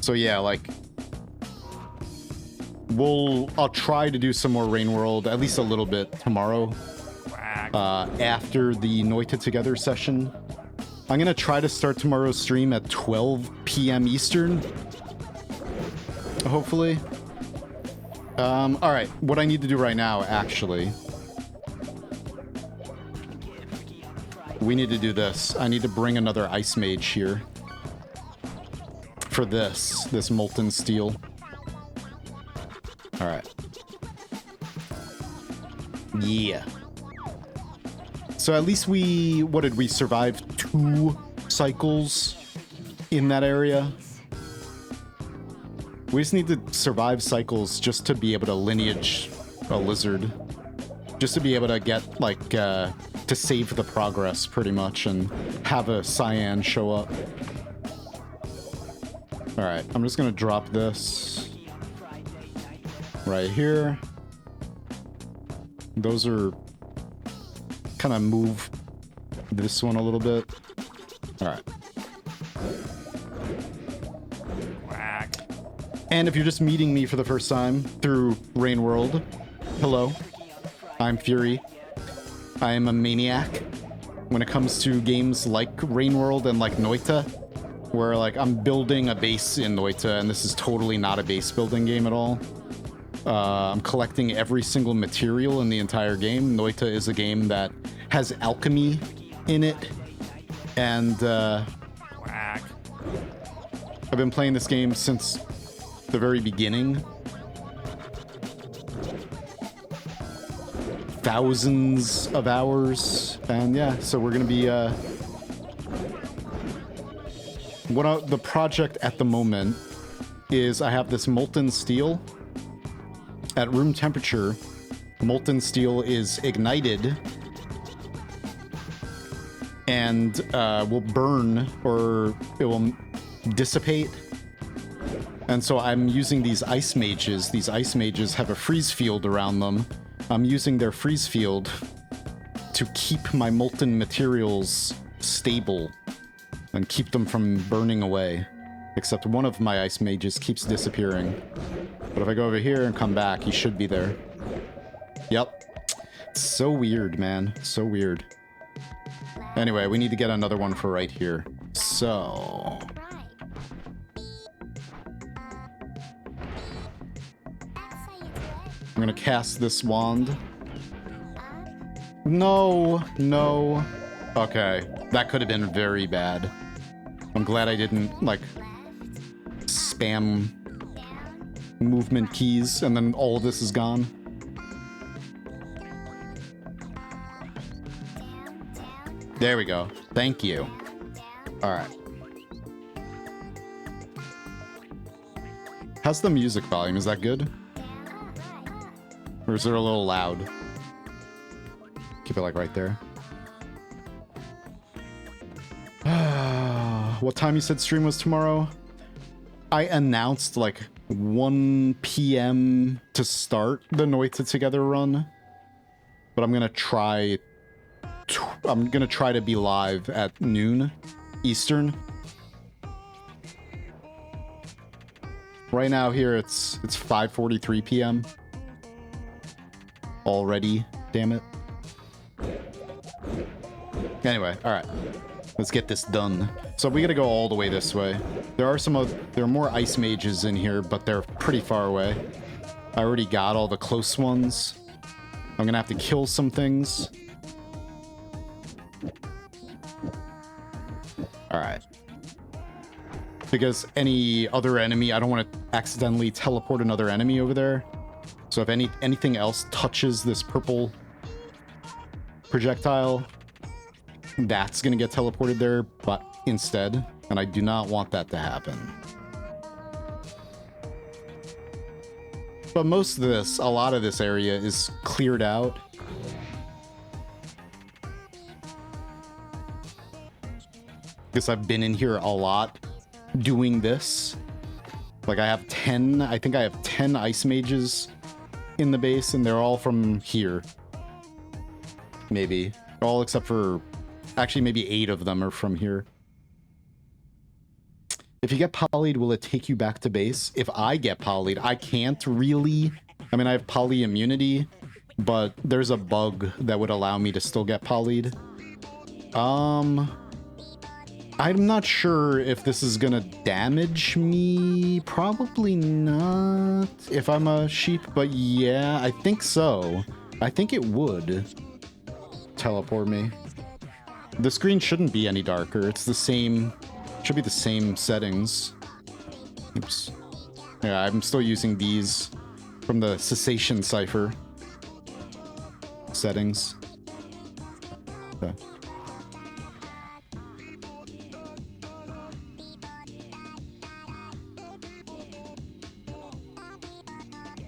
So yeah, like, I'll try to do some more Rain World, at least a little bit tomorrow, after the Noita Together session. I'm gonna try to start tomorrow's stream at 12 p.m. Eastern, hopefully. Alright, what I need to do right now, actually, we need to do this. I need to bring another Ice Mage here for this Molten Steel. Alright. Yeah. So at least what did we survive 2 cycles in that area? We just need to survive cycles just to be able to lineage a lizard. Just to be able to get, like, to save the progress, pretty much, and have a cyan show up. Alright, I'm just gonna drop this right here. Those are... kind of move this one a little bit. Alright. And if you're just meeting me for the first time through Rain World, hello. I'm Fury. I am a maniac when it comes to games like Rain World and like Noita, where like I'm building a base in Noita, and this is totally not a base building game at all. I'm collecting every single material in the entire game. Noita is a game that has alchemy in it, and I've been playing this game since the very beginning. Thousands of hours, and yeah, so we're gonna be the project at the moment is I have this molten steel. At room temperature, molten steel is ignited and will burn, or it will dissipate. And so I'm using these ice mages. These ice mages have a freeze field around them. I'm using their freeze field to keep my molten materials stable and keep them from burning away. Except one of my ice mages keeps disappearing. But if I go over here and come back, he should be there. Yep. It's so weird, man. So weird. Anyway, we need to get another one for right here. So... I'm gonna cast this wand. No, no. Okay, that could have been very bad. I'm glad I didn't, like, spam movement keys, and then all of this is gone. There we go. Thank you. Alright. How's the music volume? Is that good? Or is it a little loud? Keep it like right there. What time you said stream was tomorrow? I announced like 1 p.m. to start the Noita Together run, but I'm gonna try to be live at noon Eastern. Right now here it's 5:43 p.m. already. Damn it. Anyway, all right. Let's get this done. So we gotta go all the way this way. There are more ice mages in here, but they're pretty far away. I already got all the close ones. I'm gonna have to kill some things. Alright. Because any other enemy, I don't want to accidentally teleport another enemy over there. So if anything else touches this purple projectile, that's gonna get teleported there, but instead, and I do not want that to happen. But most of this, a lot of this area is cleared out. Because I've been in here a lot doing this. Like I think I have 10 ice mages in the base, and they're all from here. Maybe. All except for... Actually, maybe 8 of them are from here. If you get polyed, will it take you back to base? If I get polyed, I can't really. I mean, I have poly immunity, but there's a bug that would allow me to still get polyed. I'm not sure if this is gonna damage me. Probably not if I'm a sheep, but yeah, I think so. I think it would teleport me. The screen shouldn't be any darker. It's the same, should be the same settings. Oops. Yeah, I'm still using these from the cessation cipher settings. Okay.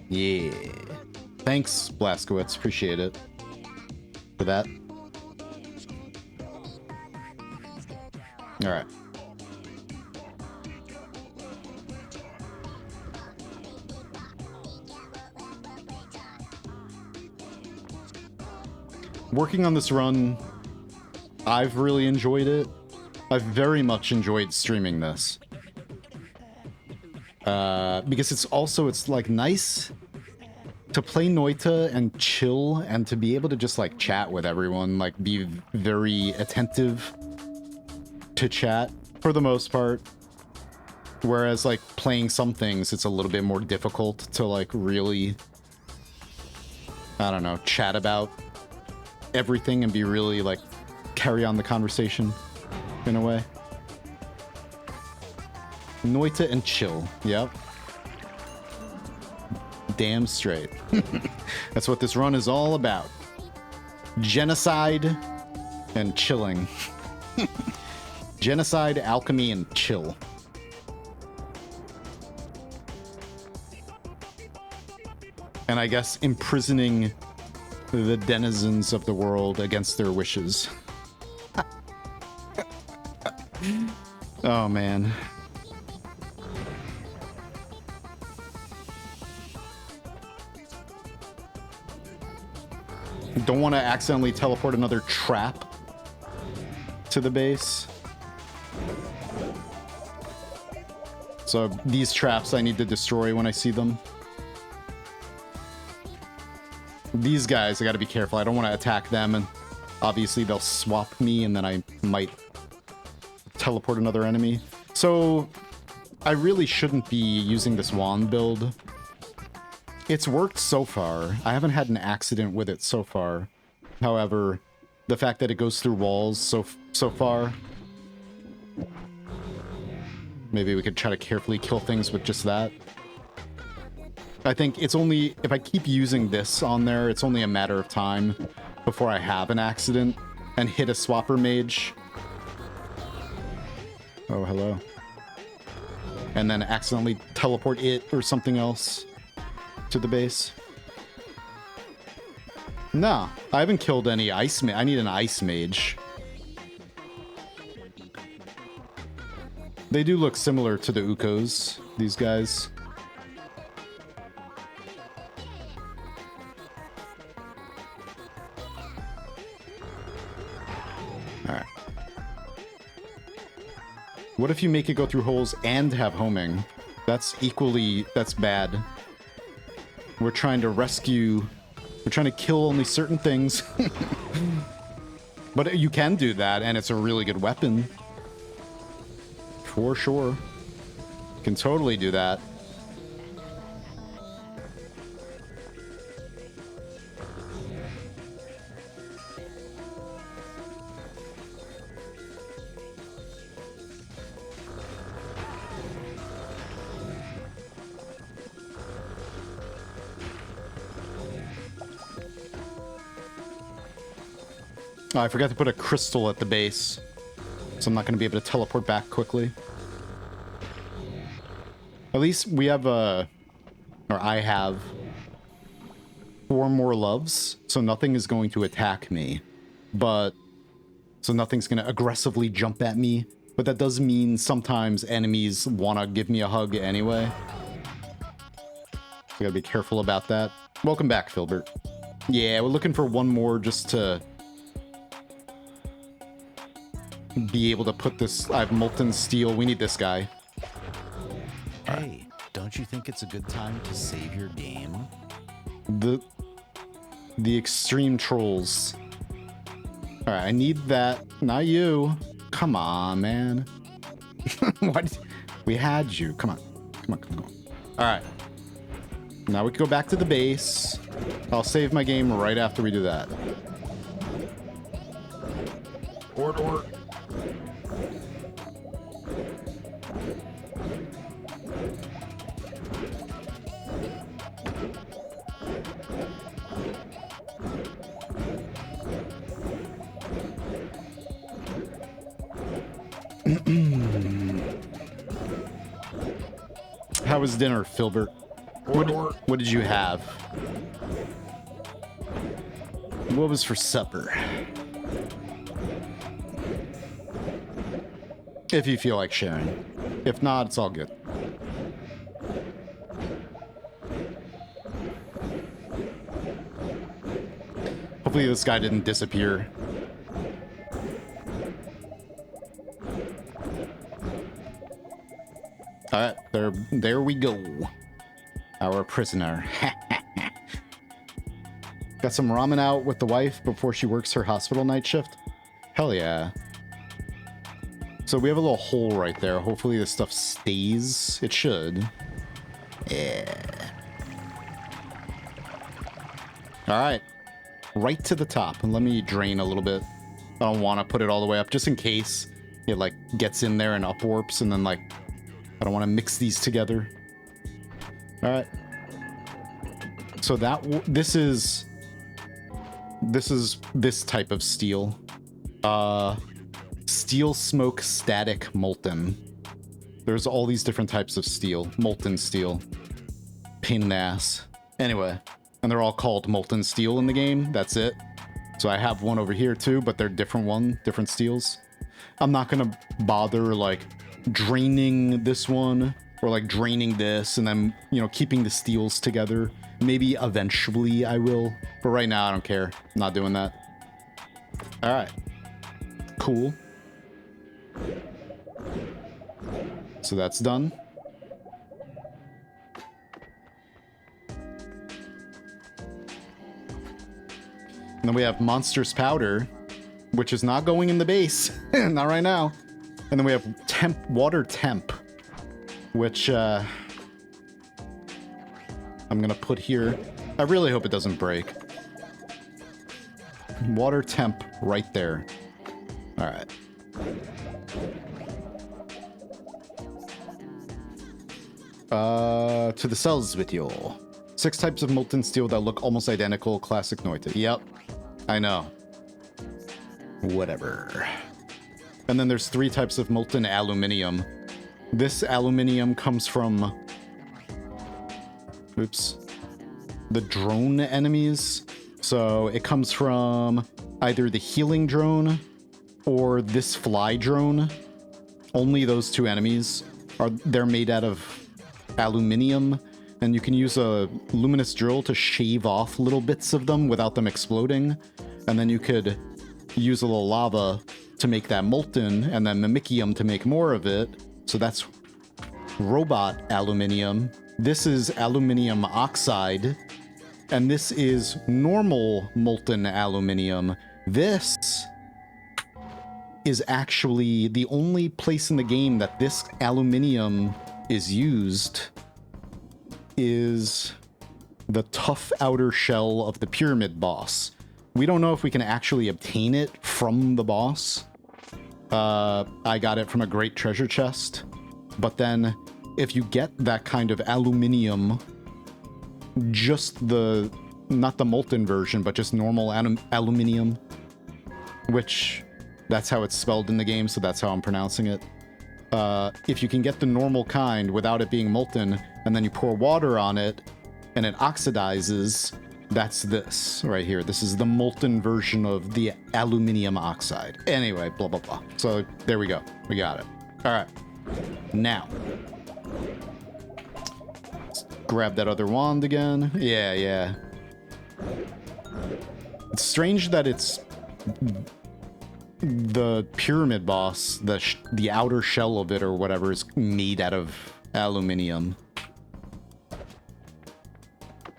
Yeah. Thanks, Blaskowitz. Appreciate it. For that. Alright. Working on this run, I've really enjoyed it. I've very much enjoyed streaming this. Because it's like nice to play Noita and chill and to be able to just like chat with everyone, like be very attentive to chat for the most part. Whereas like playing some things, it's a little bit more difficult to like really, I don't know, chat about everything and be really like carry on the conversation in a way. Noita and chill. Yep. Damn straight. That's what this run is all about. Genocide and chilling. Genocide, alchemy, and chill. And I guess imprisoning the denizens of the world against their wishes. Oh, man. Don't want to accidentally teleport another trap to the base. So these traps I need to destroy when I see them. These guys, I gotta be careful. I don't want to attack them, and obviously they'll swap me, and then I might teleport another enemy. So I really shouldn't be using this wand build. It's worked so far. I haven't had an accident with it so far. However, the fact that it goes through walls so far... Maybe we could try to carefully kill things with just that. I think it's only... If I keep using this on there, it's only a matter of time before I have an accident and hit a swapper mage. Oh, hello. And then accidentally teleport it or something else to the base. No, I haven't killed any ice mage. I need an ice mage. They do look similar to the Ukos, these guys. Alright. What if you make it go through holes and have homing? That's bad. We're trying to rescue... We're trying to kill only certain things. But you can do that, and it's a really good weapon. For sure. Can totally do that. Oh, I forgot to put a crystal at the base, so I'm not going to be able to teleport back quickly. At least we have or I have 4 more loves, so nothing is going to attack me. So nothing's going to aggressively jump at me, but that does mean sometimes enemies want to give me a hug anyway. So gotta be careful about that. Welcome back, Filbert. Yeah, we're looking for one more just to be able to put this... I have molten steel. We need this guy. Don't you think it's a good time to save your game? The extreme trolls. All right, I need that. Not you. Come on, man. What? We had you. Come on. Come on, come on. All right. Now we can go back to the base. I'll save my game right after we do that. Or. How was dinner, Filbert? What did you have? What was for supper? If you feel like sharing. If not, it's all good. Hopefully this guy didn't disappear. Alright, there we go. Our prisoner. Got some ramen out with the wife before she works her hospital night shift. Hell yeah. So we have a little hole right there. Hopefully this stuff stays. It should. Yeah. Alright. Right to the top. And let me drain a little bit. I don't want to put it all the way up just in case it like gets in there and upwarps and then like I don't want to mix these together. All right. So this is this type of steel. Steel smoke static molten. There's all these different types of steel. Molten steel. Pain in the ass. Anyway, and they're all called molten steel in the game. That's it. So I have one over here too, but they're different steels. I'm not gonna bother like draining this one or like draining this and then, you know, keeping the steels together. Maybe eventually I will, but right now I don't care. I'm not doing that. All right, cool. So that's done. And then we have Monster's Powder, which is not going in the base. Not right now. And then we have water temp, which I'm gonna put here. I really hope it doesn't break. Water temp right there. All right. To the cells with you. 6 types of molten steel that look almost identical. Classic Noita. Yep, I know. Whatever. And then there's 3 types of molten aluminium. This aluminium comes from... Oops. The drone enemies. So it comes from either the healing drone or this fly drone. Only those 2 enemies they're made out of aluminium, and you can use a luminous drill to shave off little bits of them without them exploding. And then you could use a little lava to make that molten, and then mimicium to make more of it. So that's robot aluminium. This is aluminium oxide, and this is normal molten aluminium. This is actually the only place in the game that this aluminium is used is the tough outer shell of the pyramid boss. We don't know if we can actually obtain it from the boss. I got it from a great treasure chest. But then if you get that kind of aluminium, just not the molten version, but just normal aluminium, which that's how it's spelled in the game, so that's how I'm pronouncing it. If you can get the normal kind without it being molten, and then you pour water on it, and it oxidizes, that's this right here. This is the molten version of the aluminium oxide. Anyway, blah, blah, blah. So there we go. We got it. All right. Now, let's grab that other wand again. Yeah, yeah. It's strange that it's the pyramid boss, the outer shell of it or whatever is made out of aluminium.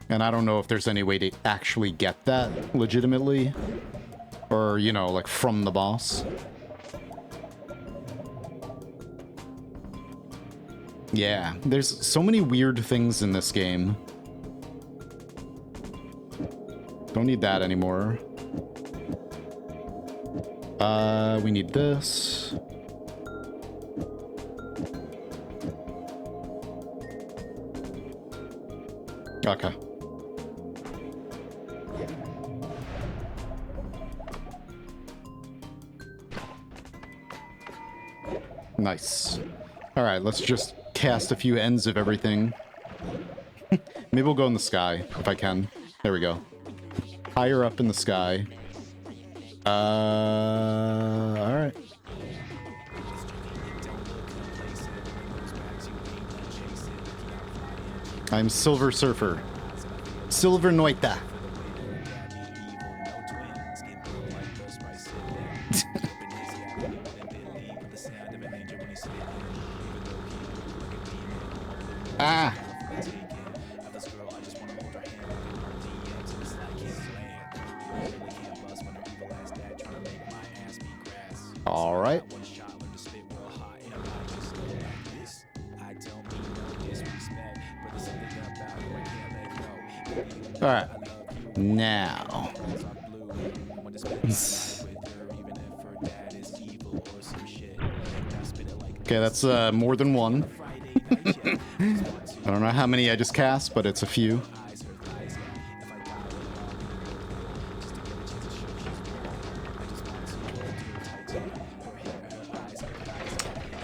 And I don't know if there's any way to actually get that legitimately. Or, you know, like from the boss. Yeah, there's so many weird things in this game. Don't need that anymore. We need this. Okay. Nice. All right, let's just cast a few ends of everything. Maybe we'll go in the sky, if I can. There we go. Higher up in the sky. Alright. I'm Silver Surfer. Silver Noita. Ah! All right. All right. Now. Okay, that's more than one. I don't know how many I just cast, but it's a few.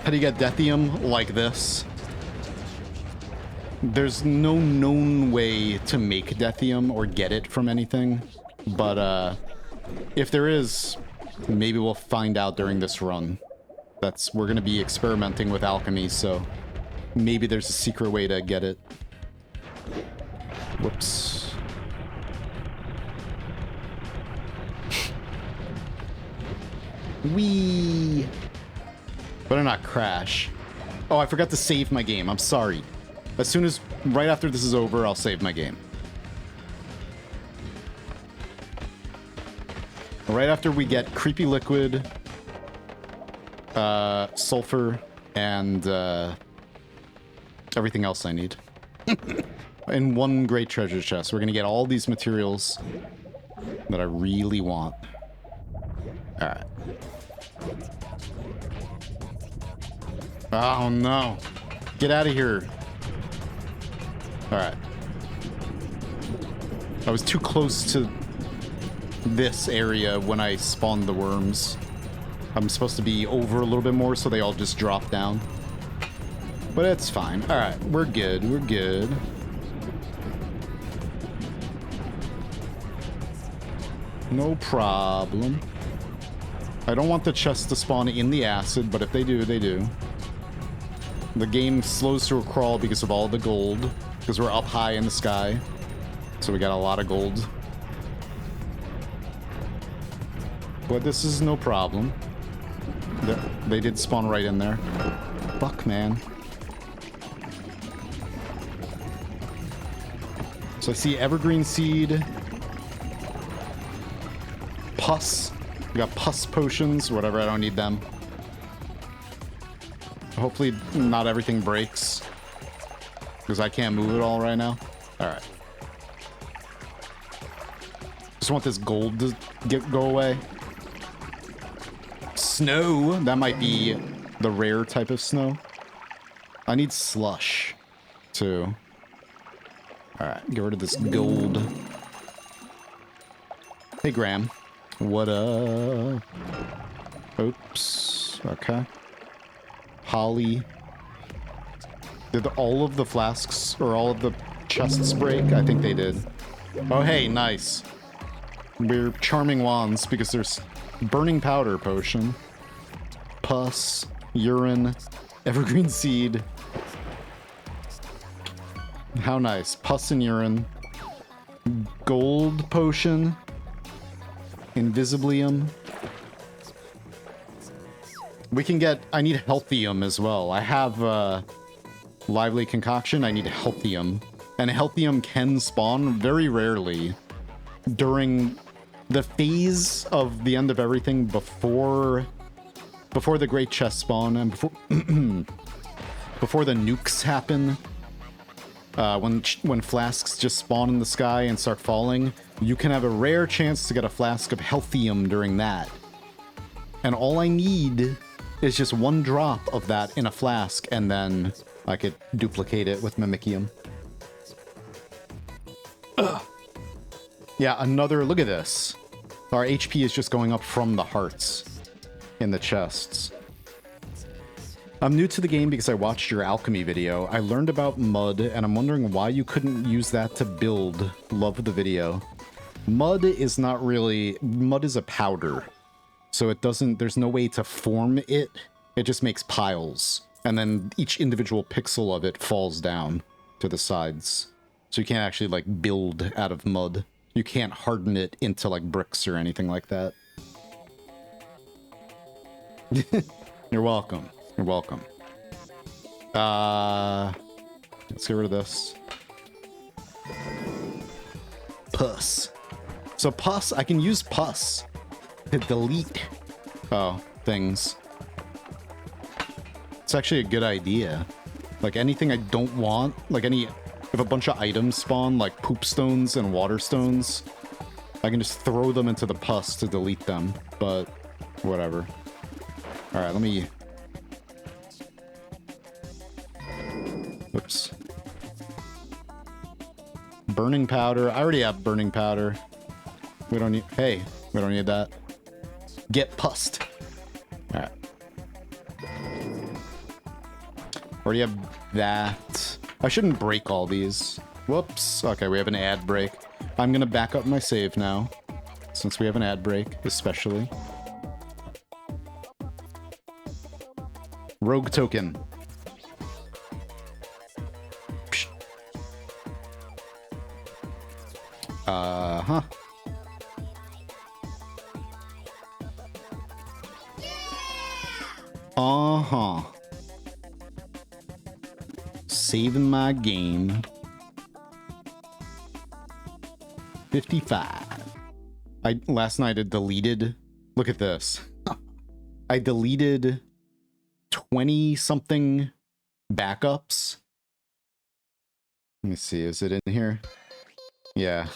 How do you get Deathium like this? There's no known way to make Deathium or get it from anything, but if there is, maybe we'll find out during this run. We're gonna be experimenting with alchemy, so maybe there's a secret way to get it. Whoops. Whee! Better not crash. Oh, I forgot to save my game. I'm sorry. As soon as, right after this is over, I'll save my game. Right after we get Creepy Liquid, Sulfur, and everything else I need. In one great treasure chest. We're gonna get all these materials that I really want. Alright. Oh no. Get out of here. Alright. I was too close to this area when I spawned the worms. I'm supposed to be over a little bit more so they all just drop down. But it's fine. Alright, we're good. We're good. No problem. I don't want the chests to spawn in the acid, but if they do, they do. The game slows to a crawl because of all the gold, because we're up high in the sky. So we got a lot of gold. But this is no problem. They did spawn right in there. Fuck, man. So I see evergreen seed. Pus. We got pus potions, whatever, I don't need them. Hopefully not everything breaks. Because I can't move it all right now. Alright. Just want this gold to go away. Snow! That might be the rare type of snow. I need slush, too. Alright, get rid of this gold. Hey, Graham. What up? Oops. Okay. Holly. Did all of the flasks or all of the chests break? I think they did. Oh, hey, nice. We're charming wands because there's burning powder potion, pus, urine, evergreen seed. How nice. Pus and urine. Gold potion. Invisiblium. We can get... I need healthium as well. I have lively concoction. I need healthium. And Healthium can spawn very rarely during the phase of the end of everything before the Great Chest spawn and before the nukes happen. When flasks just spawn in the sky and start falling, you can have a rare chance to get a flask of Healthium during that. And all I need is just one drop of that in a flask, and then I could duplicate it with Mimicium. Ugh. Yeah, another... Look at this. Our HP is just going up from the hearts in the chests. I'm new to the game because I watched your alchemy video. I learned about mud, and I'm wondering why you couldn't use that to build. Love the video. Mud is not really... Mud is a powder. So it doesn't... There's no way to form it. It just makes piles. And then each individual pixel of it falls down to the sides. So you can't actually, like, build out of mud. You can't harden it into, like, bricks or anything like that. You're welcome. You're welcome. Let's get rid of this. Pus. So pus, I can use pus to delete things. It's actually a good idea. Like anything I don't want, like if a bunch of items spawn, like poop stones and water stones, I can just throw them into the pus to delete them, but whatever. Alright, let me... Oops. Burning powder. I already have burning powder. We don't need... Hey, we don't need that. Get pussed. Alright. Already have that. I shouldn't break all these. Whoops. Okay, we have an ad break. I'm gonna back up my save now, since we have an ad break, especially. Rogue token. Psh. Uh-huh. Uh-huh. Saving my game. 55. Last night I deleted... Look at this. I deleted 20-something backups. Let me see, is it in here? Yeah.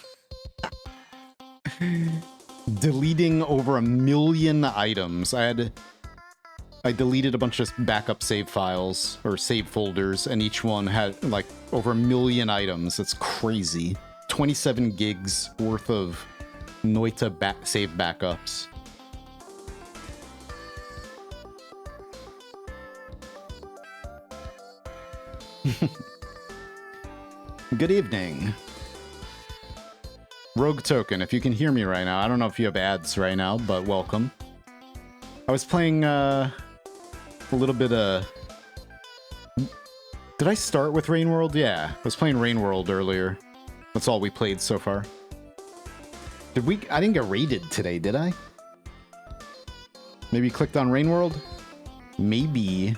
Deleting over 1 million items. I deleted a bunch of backup save files, or save folders, and each one had, like, over 1 million items. That's crazy. 27 gigs worth of Noita save backups. Good evening. Rogue token, if you can hear me right now. I don't know if you have ads right now, but welcome. I was playing, a little bit of... Did I start with Rain World? Yeah, I was playing Rain World earlier. That's all we played so far. Did we... I didn't get raided today, did I? Maybe you clicked on Rain World? Maybe.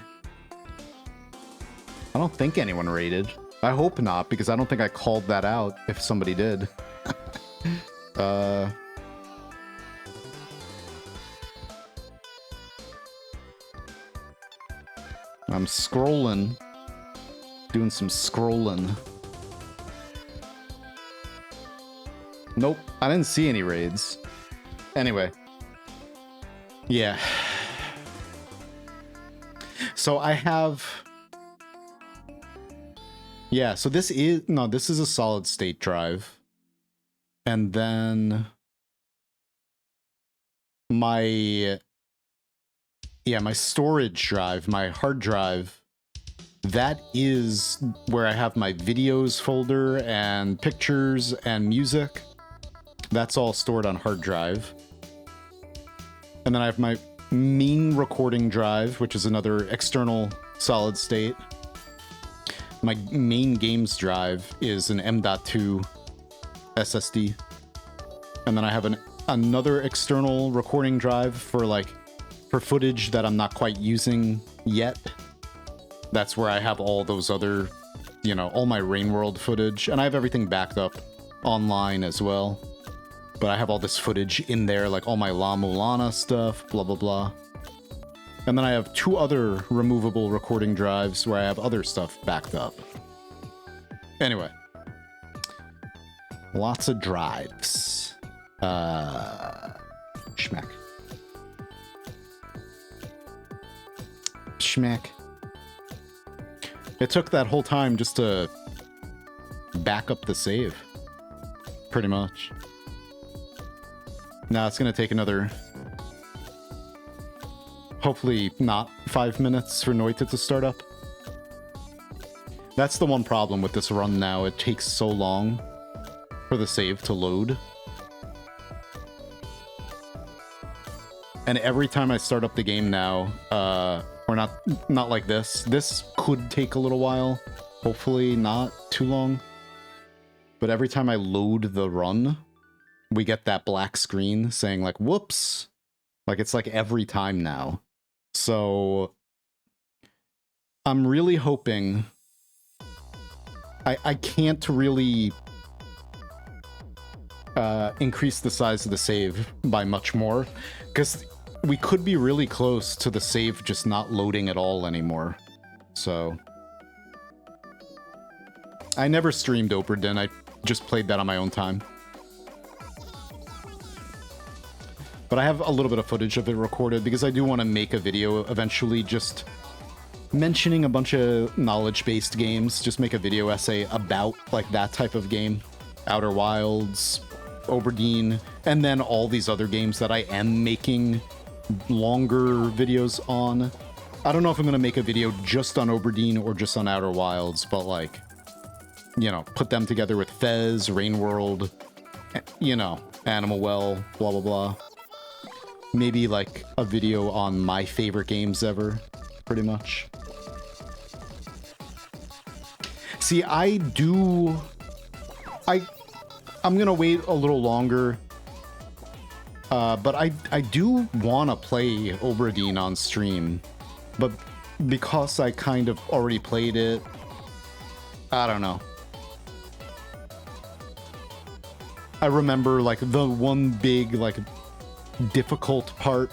I don't think anyone raided. I hope not, because I don't think I called that out if somebody did. I'm scrolling. Doing some scrolling. Nope, I didn't see any raids. Anyway. Yeah. So I have... Yeah, so this is... No, this is a solid state drive. And then... my... Yeah, my storage drive, my hard drive, that is where I have my videos folder and pictures and music. That's all stored on hard drive. And then I have my main recording drive, which is another external solid state. My main games drive is an M.2 SSD. And then I have another external recording drive for footage that I'm not quite using yet. That's where I have all those other you know, all my Rain World footage, and I have everything backed up online as well. But I have all this footage in there, like all my La Mulana stuff, blah, blah, blah. And then I have 2 other removable recording drives where I have other stuff backed up. Anyway. Lots of drives. Schmack. Schmack. It took that whole time just to back up the save. Pretty much. Now it's gonna take another... hopefully not 5 minutes for Noita to start up. That's the one problem with this run now. It takes so long for the save to load. And every time I start up the game now, or not like this. This could take a little while. Hopefully not too long. But every time I load the run, we get that black screen saying like, whoops. Like it's like every time now. So I'm really hoping I can't really increase the size of the save by much more, because we could be really close to the save just not loading at all anymore. So I never streamed Oberdin, I just played that on my own time. But I have a little bit of footage of it recorded because I do want to make a video eventually just mentioning a bunch of knowledge-based games. Just make a video essay about like that type of game. Outer Wilds, Oberdin, and then all these other games that I am making longer videos on. I don't know if I'm going to make a video just on Oberdin or just on Outer Wilds, but like, you know, put them together with Fez, Rain World, you know, Animal Well, blah, blah, blah. Maybe like a video on my favorite games ever, pretty much. See, I'm gonna wait a little longer, but I do want to play Oberdin on stream, but because I kind of already played it, I don't know. I remember like the one big like difficult part,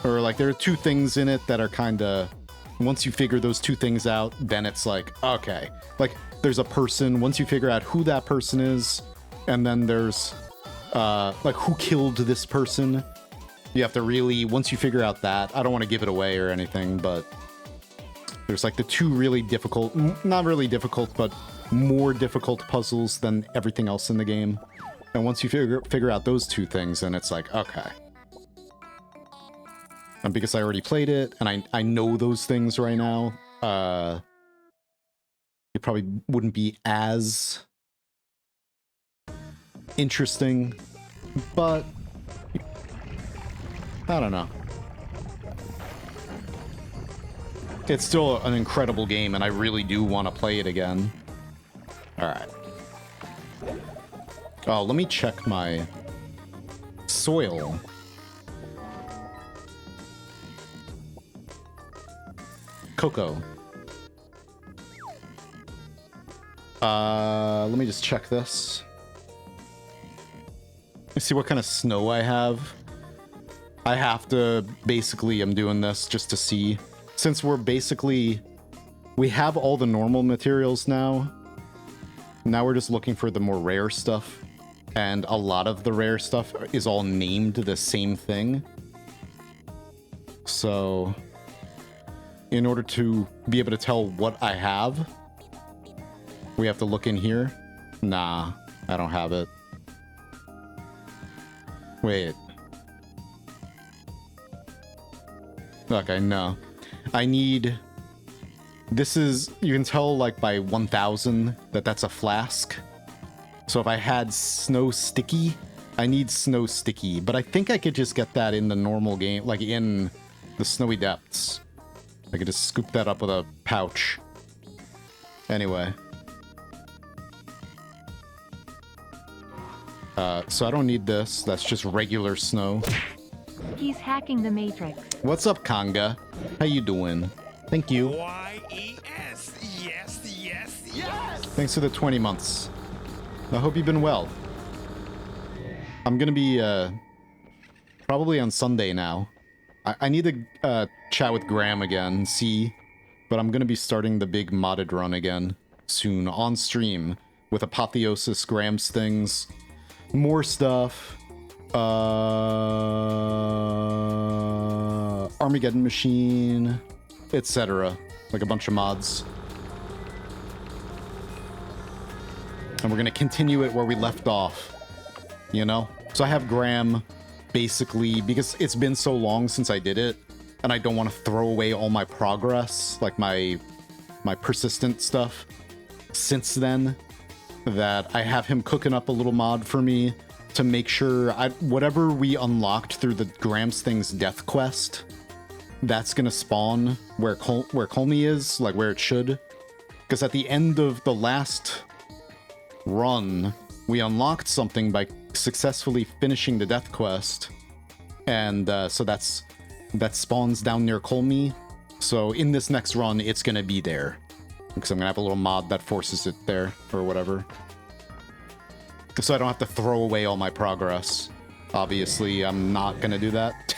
or like there are 2 things in it that are kind of, once you figure those 2 things out, then it's like, okay, like there's a person, once you figure out who that person is, and then there's like who killed this person, you have to really, once you figure out that, I don't want to give it away or anything, but there's like the 2 really difficult, not really difficult, but more difficult puzzles than everything else in the game. And once you figure out those 2 things, then it's like, okay. And because I already played it, and I know those things right now, it probably wouldn't be as interesting, but I don't know. It's still an incredible game, and I really do want to play it again. Alright. Oh, let me check my soil. Cocoa. Let me just check this. Let's see what kind of snow I have. I have to, basically, I'm doing this just to see. Since we're basically, we have all the normal materials now. Now we're just looking for the more rare stuff. And a lot of the rare stuff is all named the same thing. So, in order to be able to tell what I have, we have to look in here. Nah, I don't have it. Wait. Okay, no. I need... This is... You can tell, like, by 1000 that that's a flask. So if I had Snow Sticky, I need Snow Sticky. But I think I could just get that in the normal game, like in the Snowy Depths. I could just scoop that up with a pouch. Anyway. So I don't need this. That's just regular snow. He's hacking the Matrix. What's up, Kanga? How you doing? Thank you. Y-E-S. Yes, yes, yes. Thanks for the 20 months. I hope you've been well. I'm gonna be, probably on Sunday now. I need to, chat with Graham again, see, but I'm gonna be starting the big modded run again soon on stream with Apotheosis, Graham's things, more stuff, Armageddon Machine, etc. Like a bunch of mods. And we're gonna continue it where we left off, you know? So I have Graham basically, because it's been so long since I did it, and I don't want to throw away all my progress, like my persistent stuff since then, that I have him cooking up a little mod for me to make sure whatever we unlocked through the Graham's Things death quest, that's gonna spawn where Colmy is, like where it should. Because at the end of the last run, we unlocked something by successfully finishing the death quest, and so that spawns down near Colmy. So in this next run, it's gonna be there, because I'm gonna have a little mod that forces it there or whatever. So I don't have to throw away all my progress. Obviously, I'm not gonna do that.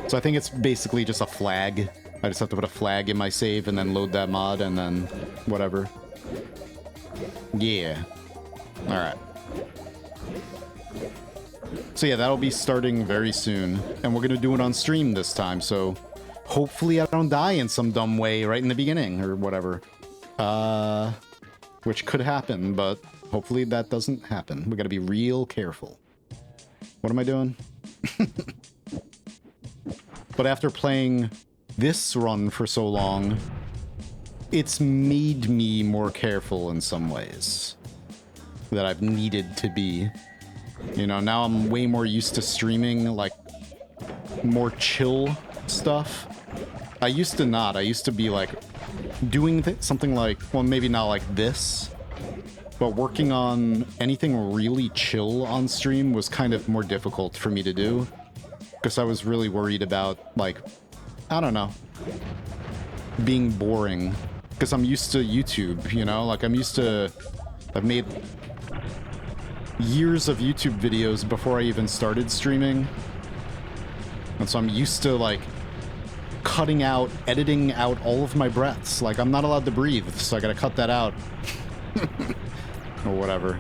So I think it's basically just a flag. I just have to put a flag in my save and then load that mod and then whatever. Yeah. Alright. So yeah, that'll be starting very soon. And we're gonna do it on stream this time, so hopefully I don't die in some dumb way right in the beginning or whatever. Which could happen, but hopefully that doesn't happen. We gotta be real careful. What am I doing? But after playing this run for so long, it's made me more careful in some ways that I've needed to be. You know, now I'm way more used to streaming, like, more chill stuff. I used to not. I used to be, like, doing something like, well, maybe not like this, but working on anything really chill on stream was kind of more difficult for me to do. Because I was really worried about, like, I don't know, being boring. Because I'm used to YouTube, you know? Like, I've made years of YouTube videos before I even started streaming. And so I'm used to, like, editing out all of my breaths. Like, I'm not allowed to breathe, so I gotta cut that out. Or whatever.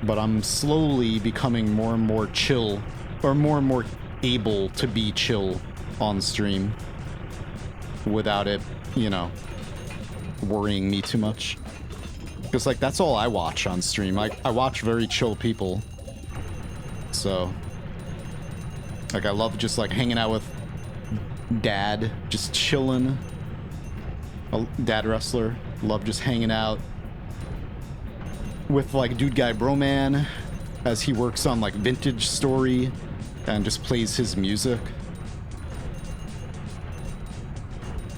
But I'm slowly becoming more and more chill, or more able to be chill on stream without it, you know, worrying me too much. Because, like, that's all I watch on stream. Like, I watch very chill people. So, like, I love just, like, hanging out with Dad, just chilling. A Dad wrestler. Love just hanging out with, like, Dude Guy Broman as he works on, like, Vintage Story and just plays his music.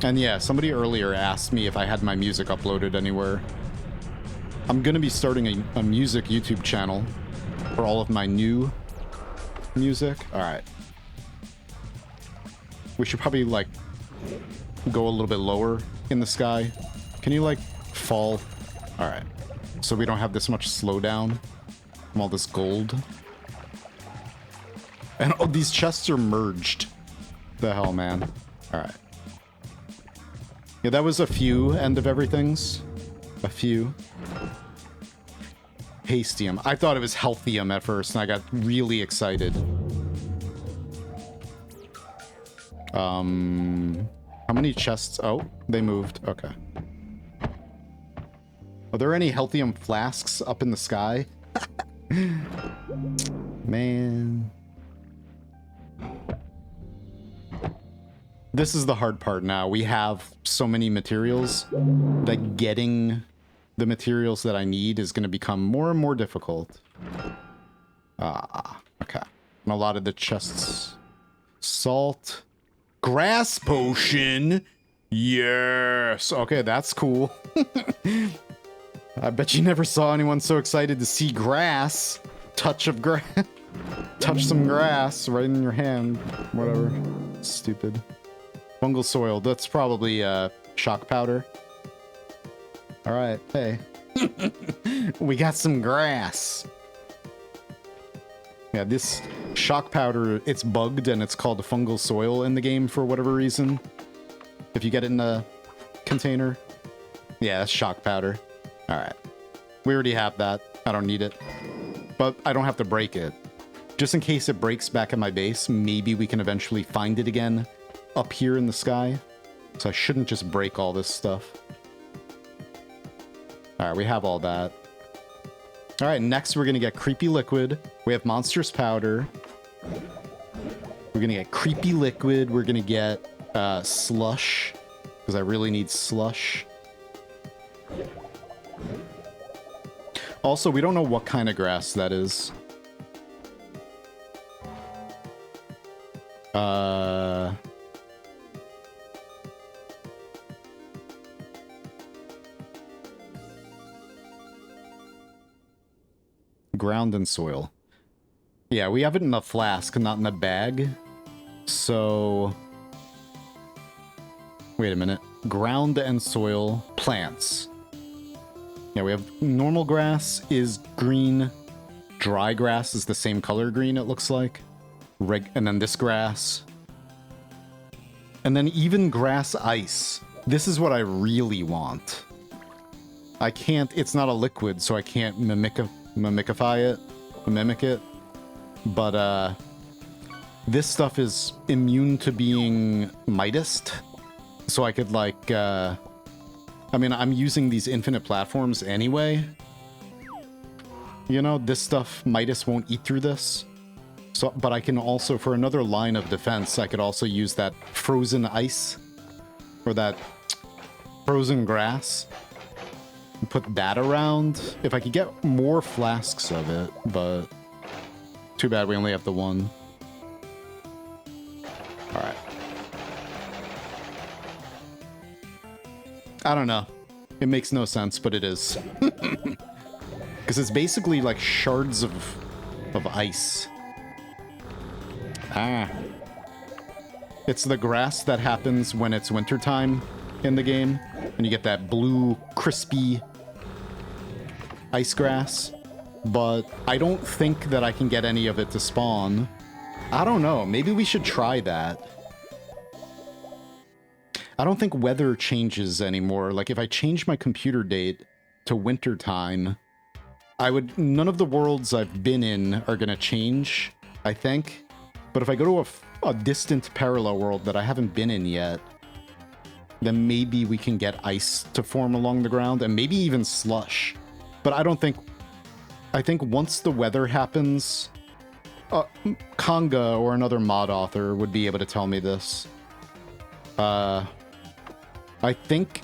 And yeah, somebody earlier asked me if I had my music uploaded anywhere. I'm gonna be starting a music YouTube channel for all of my new music. Alright. We should probably, like, go a little bit lower in the sky. Can you, like, fall? Alright. So we don't have this much slowdown from all this gold. And oh, these chests are merged. The hell, man. Alright. Yeah, that was a few end of everything's. A few. Hastium. I thought it was Healthium at first, and I got really excited. How many chests? Oh, they moved. Okay. Are there any Healthium flasks up in the sky? Man. This is the hard part now. We have so many materials that getting the materials that I need is going to become more and more difficult. Okay. And a lot of the chests. Salt. Grass potion. Yes. Okay, that's cool. I bet you never saw anyone so excited to see grass. Touch of grass. Touch some grass right in your hand. Whatever. Stupid. Fungal soil. That's probably shock powder. All right, hey. We got some grass. Yeah, this shock powder, it's bugged and it's called fungal soil in the game for whatever reason. If you get it in a container. Yeah, that's shock powder. All right. We already have that. I don't need it. But I don't have to break it. Just in case it breaks back at my base, maybe we can eventually find it again up here in the sky. So I shouldn't just break all this stuff. All right, we have all that. All right, next we're going to get creepy liquid. We have monstrous powder. We're going to get creepy liquid. We're going to get slush, because I really need slush. Also, we don't know what kind of grass that is. Ground and soil. Yeah, we have it in a flask, not in a bag. So... Wait a minute. Ground and soil, plants. Yeah, we have normal grass is green. Dry grass is the same color green, it looks like. And then this grass. And then even grass ice. This is what I really want. I can't, it's not a liquid, so I can't mimic it. But, this stuff is immune to being Midased. So I could, like, I mean, I'm using these infinite platforms anyway. You know, this stuff, Midas won't eat through this. So, but I can also, for another line of defense, I could also use that frozen ice. Or that frozen grass. And put that around. If I could get more flasks of it, but... Too bad we only have the one. Alright. I don't know. It makes no sense, but it is. Because it's basically like shards of ice. Ah. It's the grass that happens when it's wintertime in the game. And you get that blue, crispy ice grass. But I don't think that I can get any of it to spawn. I don't know. Maybe we should try that. I don't think weather changes anymore. Like, if I change my computer date to wintertime, none of the worlds I've been in are gonna change, I think. But if I go to a distant parallel world that I haven't been in yet, then maybe we can get ice to form along the ground, and maybe even slush. But I don't think... I think once the weather happens... Kanga or another mod author would be able to tell me this. I think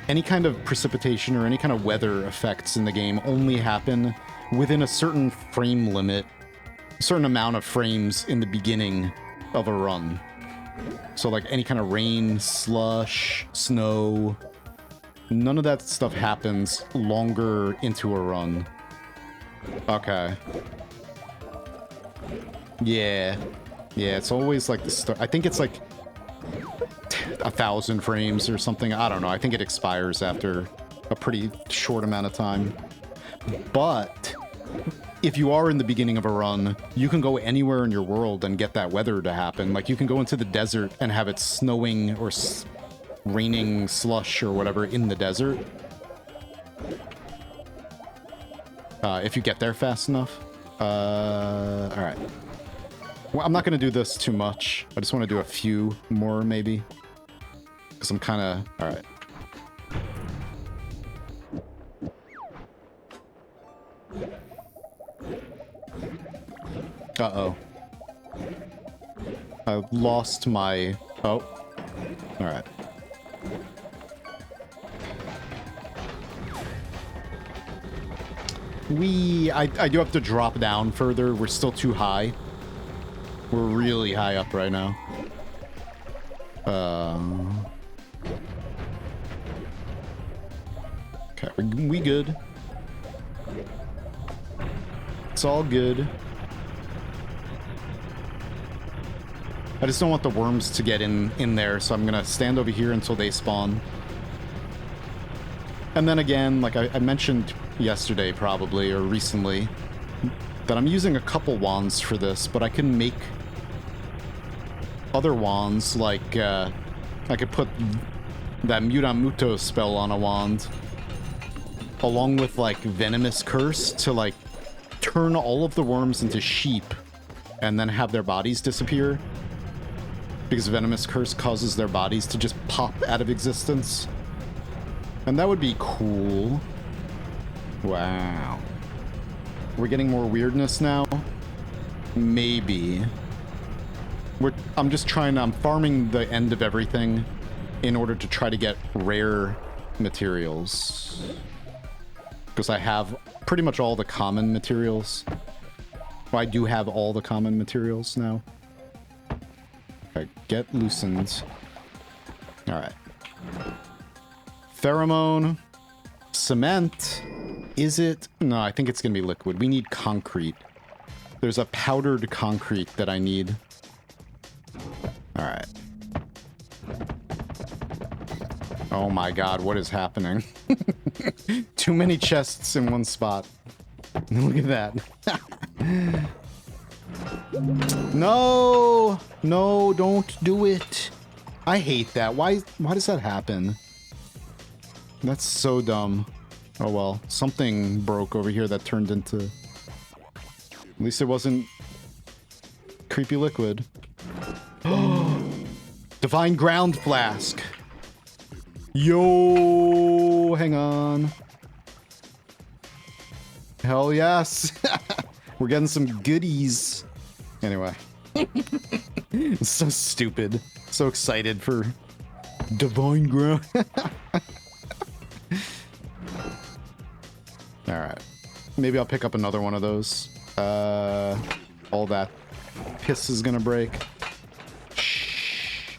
any kind of precipitation or any kind of weather effects in the game only happen within a certain frame limit, a certain amount of frames in the beginning of a run. So like any kind of rain, slush, snow, none of that stuff happens longer into a run. Okay. Yeah. Yeah, it's always like the start. I think it's like 1,000 frames or something. I don't know. I think it expires after a pretty short amount of time. But if you are in the beginning of a run, you can go anywhere in your world and get that weather to happen. Like, you can go into the desert and have it snowing or raining slush or whatever in the desert. If you get there fast enough. Alright. Well, I'm not going to do this too much. I just want to do a few more, maybe. Because I'm kind of... Alright. Uh-oh. I lost my... Oh. Alright. I do have to drop down further. We're still too high. We're really high up right now. Okay, we good. It's all good. I just don't want the worms to get in there, so I'm gonna stand over here until they spawn. And then again, like I mentioned yesterday probably, or recently, that I'm using a couple wands for this, but I can make other wands, like, I could put that Mutamuto spell on a wand, along with, like, Venomous Curse to, like, turn all of the worms into sheep and then have their bodies disappear. Because Venomous Curse causes their bodies to just pop out of existence. And that would be cool. Wow. We're getting more weirdness now? Maybe. I'm just I'm farming the end of everything in order to try to get rare materials. Because I have pretty much all the common materials. Well, I do have all the common materials now. Okay, get loosened. Alright. Pheromone. Cement. Is it? No, I think it's gonna be liquid. We need concrete. There's a powdered concrete that I need. Alright. Oh my god, what is happening? Too many chests in one spot. Look at that. No! No, don't do it. I hate that. Why does that happen? That's so dumb. Oh well, something broke over here that turned into... At least it wasn't creepy liquid. Divine Ground Flask. Yo, hang on. Hell yes. We're getting some goodies. Anyway. It's so stupid. So excited for Divine Ground. Alright. Maybe I'll pick up another one of those. All that piss is gonna break. Shh.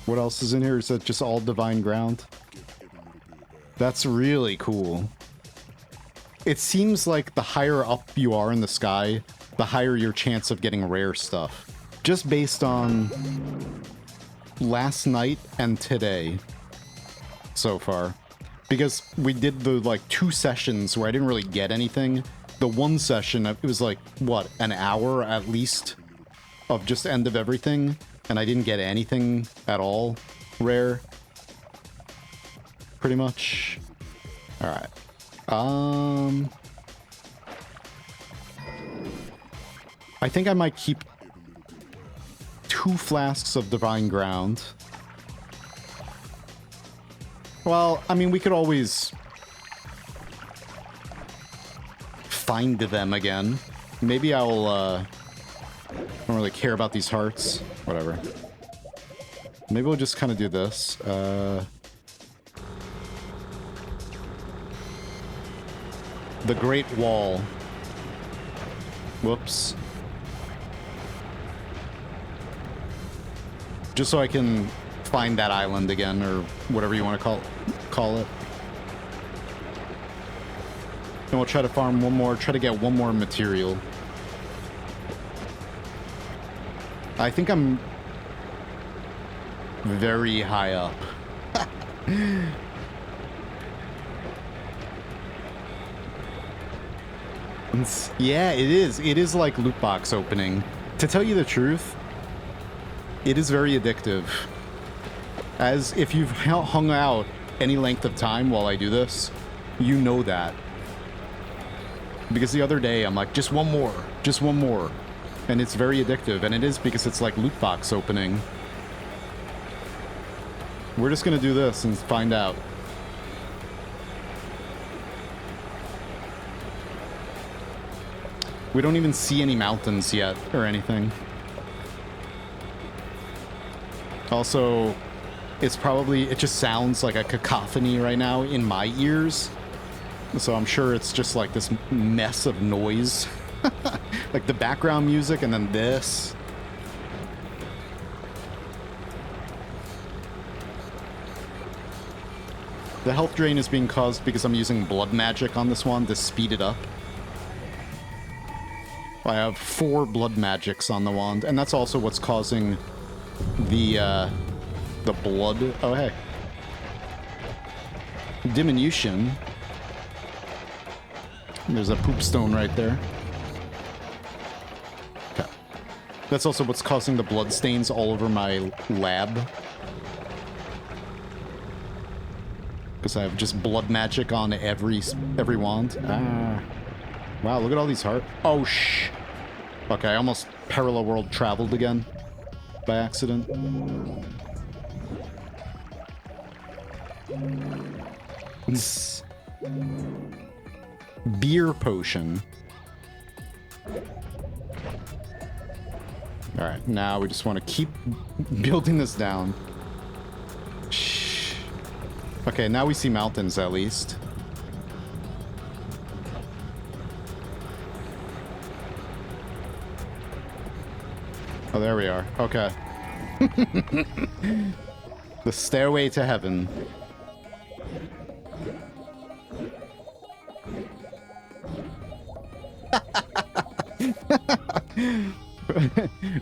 What else is in here? Is that just all Divine Ground? That's really cool. It seems like the higher up you are in the sky, the higher your chance of getting rare stuff. Just based on last night and today so far. Because we did the, like, 2 sessions where I didn't really get anything. The one session, it was like, what, an hour at least of just end of everything, and I didn't get anything at all rare. Pretty much. Alright. I think I might keep 2 flasks of Divine Ground. Well, I mean, we could always find them again. Maybe I'll, I don't really care about these hearts. Whatever. Maybe we'll just kind of do this. The Great Wall. Whoops. Just so I can find that island again, or whatever you want to call it. And we'll try to farm one more, try to get one more material. I think I'm very high up. Yeah, it is. It is like loot box opening. To tell you the truth, it is very addictive. As if you've hung out any length of time while I do this, you know that. Because the other day, I'm like, just one more. Just one more. And it's very addictive, and it is because it's like loot box opening. We're just gonna do this and find out. We don't even see any mountains yet, or anything. Also, it just sounds like a cacophony right now in my ears. So I'm sure it's just like this mess of noise. Like the background music and then this. The health drain is being caused because I'm using blood magic on this one to speed it up. I have 4 blood magics on the wand, and that's also what's causing the blood. Oh, hey. diminution. There's a poop stone right there. Okay. That's also what's causing the blood stains all over my lab. Because I have just blood magic on every wand. Ah. Wow, look at all these hearts. Oh, shh. Okay, I almost parallel world traveled again by accident. Beer potion. Alright, now we just want to keep building this down. Shh. Okay, now we see mountains at least. Oh, there we are. Okay. The stairway to heaven.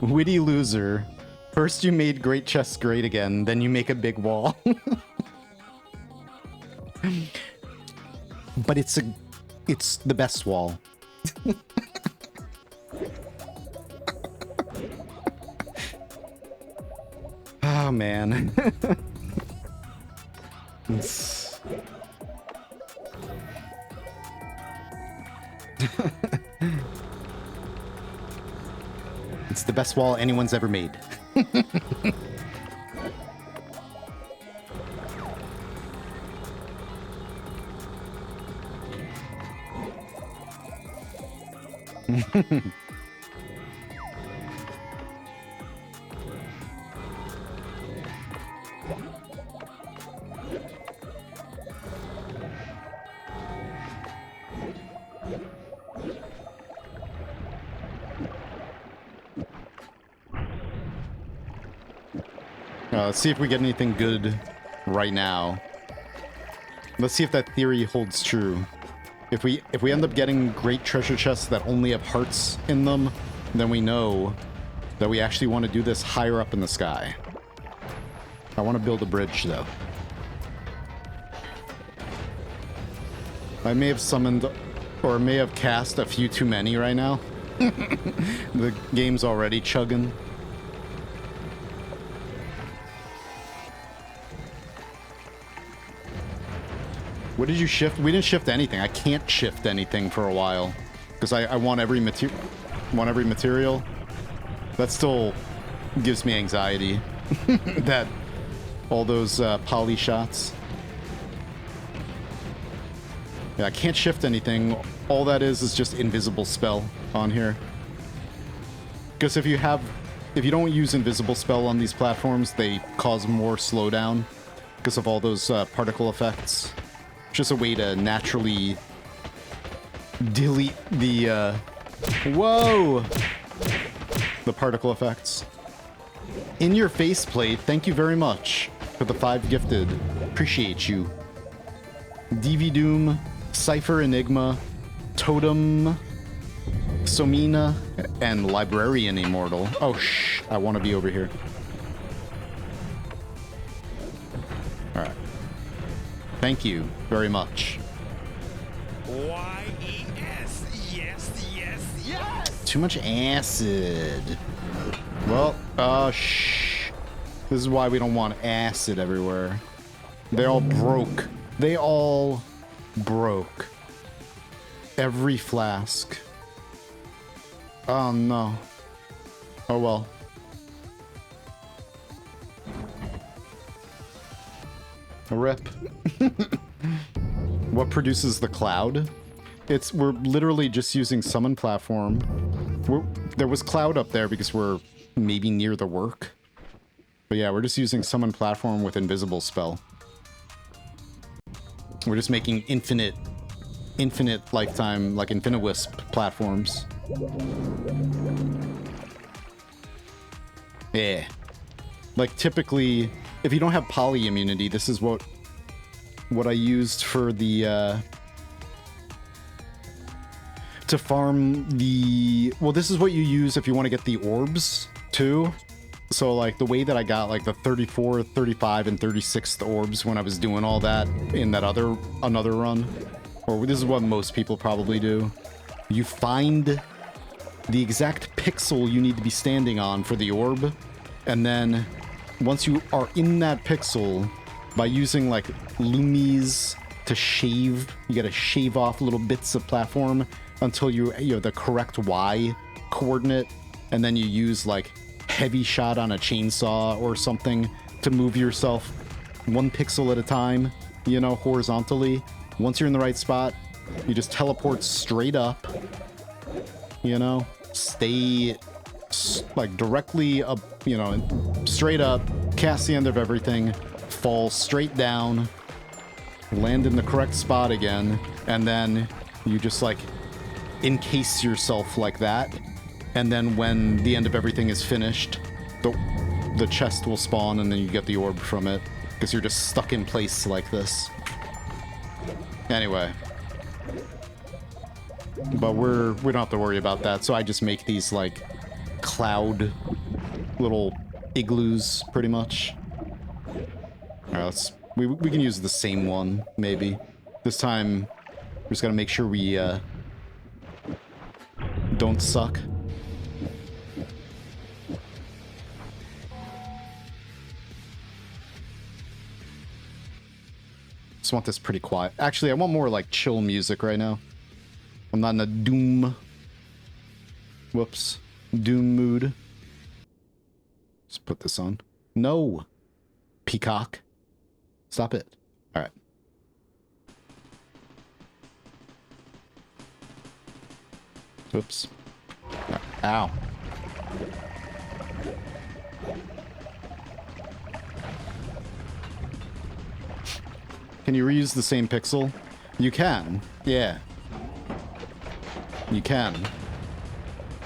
Witty loser. First you made great chests great again, then you make a big wall. But it's the best wall. Oh man. It's the best wall anyone's ever made. Let's see if we get anything good right now. Let's see if that theory holds true. If we end up getting great treasure chests that only have hearts in them, then we know that we actually want to do this higher up in the sky. I want to build a bridge, though. I may have summoned, or may have cast a few too many right now. The game's already chugging. What did you shift? We didn't shift anything. I can't shift anything for a while because I want every material. That still gives me anxiety. That all those poly shots. Yeah, I can't shift anything. All that is just invisible spell on here. Because if you don't use invisible spell on these platforms, they cause more slowdown because of all those particle effects. Just a way to naturally delete the whoa, the particle effects. In your faceplate, thank you very much for the 5 gifted. Appreciate you. DV Doom, Cypher Enigma, Totem, Somina, and Librarian Immortal. Oh shh, I want to be over here. Alright. Thank you very much. Y-E-S. Yes, yes, yes. Too much acid. Well, shh. This is why we don't want acid everywhere. They all broke. They all broke. Every flask. Oh no. Oh well. A rip. What produces the cloud? We're literally just using summon platform. There was cloud up there because we're maybe near the work. But yeah, we're just using summon platform with invisible spell. We're just making infinite lifetime, like infinite wisp platforms. Yeah. Like typically, if you don't have poly immunity, this is what I used for the to farm the, well, this is what you use if you want to get the orbs too. So like the way that I got like the 34, 35, and 36th orbs when I was doing all that in that another run, or this is what most people probably do. You find the exact pixel you need to be standing on for the orb, and then once you are in that pixel, by using like loomies to shave, you gotta shave off little bits of platform until you have the correct Y coordinate, and then you use like heavy shot on a chainsaw or something to move yourself one pixel at a time, you know, horizontally. Once you're in the right spot, you just teleport straight up, you know, stay like directly up, you know, straight up, cast the end of everything, fall straight down, land in the correct spot again, and then you just like encase yourself like that. And then when the end of everything is finished, the chest will spawn, and then you get the orb from it, because you're just stuck in place like this. Anyway. But we don't have to worry about that, so I just make these, like, cloud little igloos, pretty much. Alright, we can use the same one, maybe. This time, we're just gotta make sure we, don't suck. Just want this pretty quiet. Actually, I want more like chill music right now. I'm not in a doom. Whoops. Doom mood. Let's put this on. No. Peacock. Stop it. All right. Oops. Ow. Can you reuse the same pixel? You can. Yeah. You can.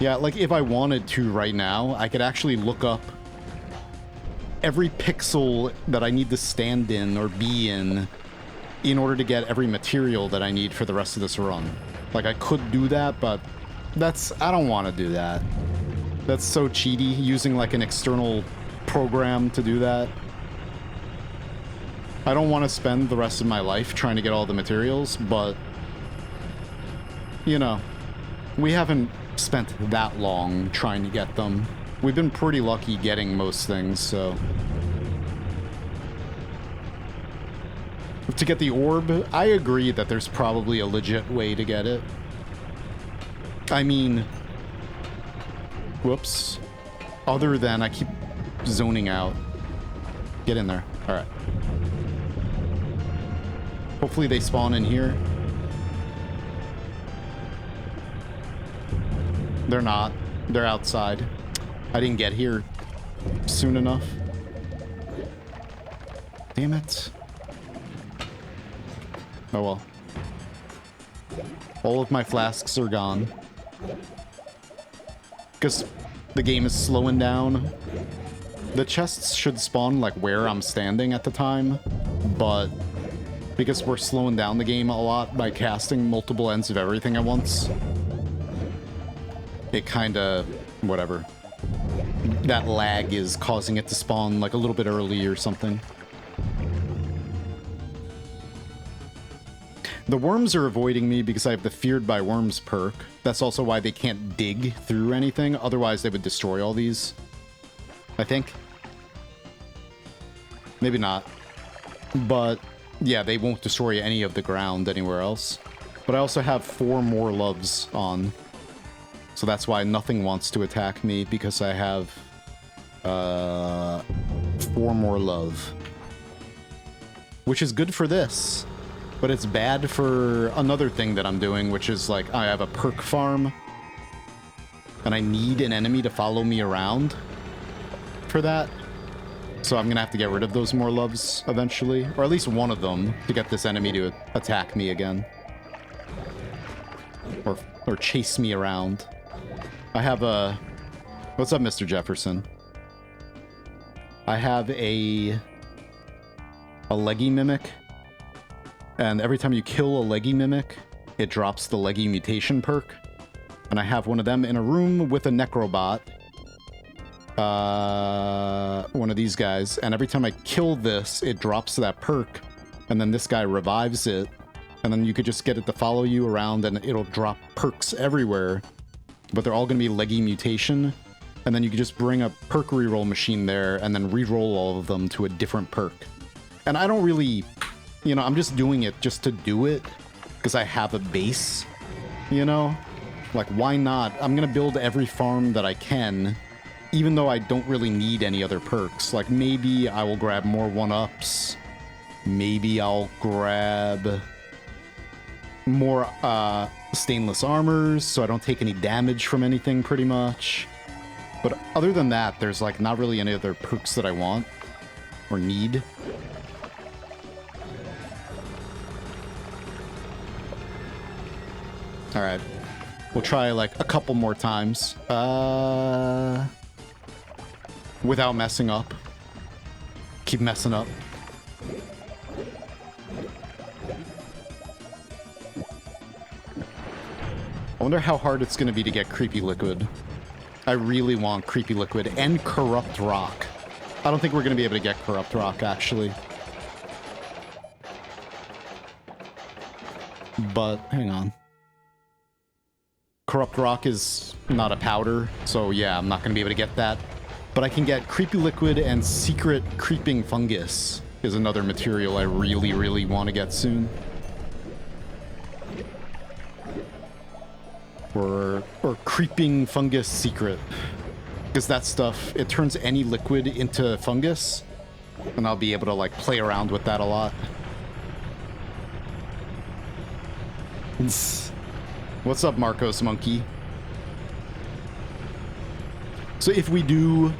Yeah, like if I wanted to right now, I could actually look up every pixel that I need to stand in or be in order to get every material that I need for the rest of this run. Like I could do that, but I don't want to do that. That's so cheaty, using like an external program to do that. I don't want to spend the rest of my life trying to get all the materials, but, you know, we haven't spent that long trying to get them. We've been pretty lucky getting most things, so. To get the orb, I agree that there's probably a legit way to get it. I mean, whoops. Other than I keep zoning out. Get in there. All right. Hopefully they spawn in here. They're not. They're outside. I didn't get here soon enough. Damn it. Oh well. All of my flasks are gone. Because the game is slowing down. The chests should spawn like where I'm standing at the time, but because we're slowing down the game a lot by casting multiple ends of everything at once, it kinda, whatever. That lag is causing it to spawn like a little bit early or something. The worms are avoiding me because I have the Feared by Worms perk. That's also why they can't dig through anything, otherwise they would destroy all these. I think. Maybe not. But yeah, they won't destroy any of the ground anywhere else. But I also have 4 more loves on. So that's why nothing wants to attack me, because I have 4 more love. Which is good for this. But it's bad for another thing that I'm doing, which is like I have a perk farm. And I need an enemy to follow me around for that. So I'm gonna have to get rid of those more loves eventually, or at least one of them, to get this enemy to attack me again. Or chase me around. I have a... What's up, Mr. Jefferson? I have a leggy mimic. And every time you kill a leggy mimic, it drops the leggy mutation perk. And I have one of them in a room with a necrobot. one of these guys, and every time I kill this, it drops that perk, and then this guy revives it, and then you could just get it to follow you around, and it'll drop perks everywhere, but they're all going to be leggy mutation, and then you could just bring a perk reroll machine there, and then reroll all of them to a different perk. And I don't really, you know, I'm just doing it just to do it, because I have a base, you know? Like, why not? I'm going to build every farm that I can, even though I don't really need any other perks. Like, maybe I will grab more 1-ups. Maybe I'll grab more stainless armors, so I don't take any damage from anything, pretty much. But other than that, there's, like, not really any other perks that I want or need. Alright. We'll try, like, a couple more times. Without messing up. Keep messing up. I wonder how hard it's going to be to get Creepy Liquid. I really want Creepy Liquid and Corrupt Rock. I don't think we're going to be able to get Corrupt Rock, actually. But, hang on. Corrupt Rock is not a powder, so yeah, I'm not going to be able to get that. But I can get Creepy Liquid, and Secret Creeping Fungus is another material I really, really want to get soon. Or Creeping Fungus Secret. Because that stuff, it turns any liquid into fungus, and I'll be able to, like, play around with that a lot. What's up, Marcos Monkey? So if we do...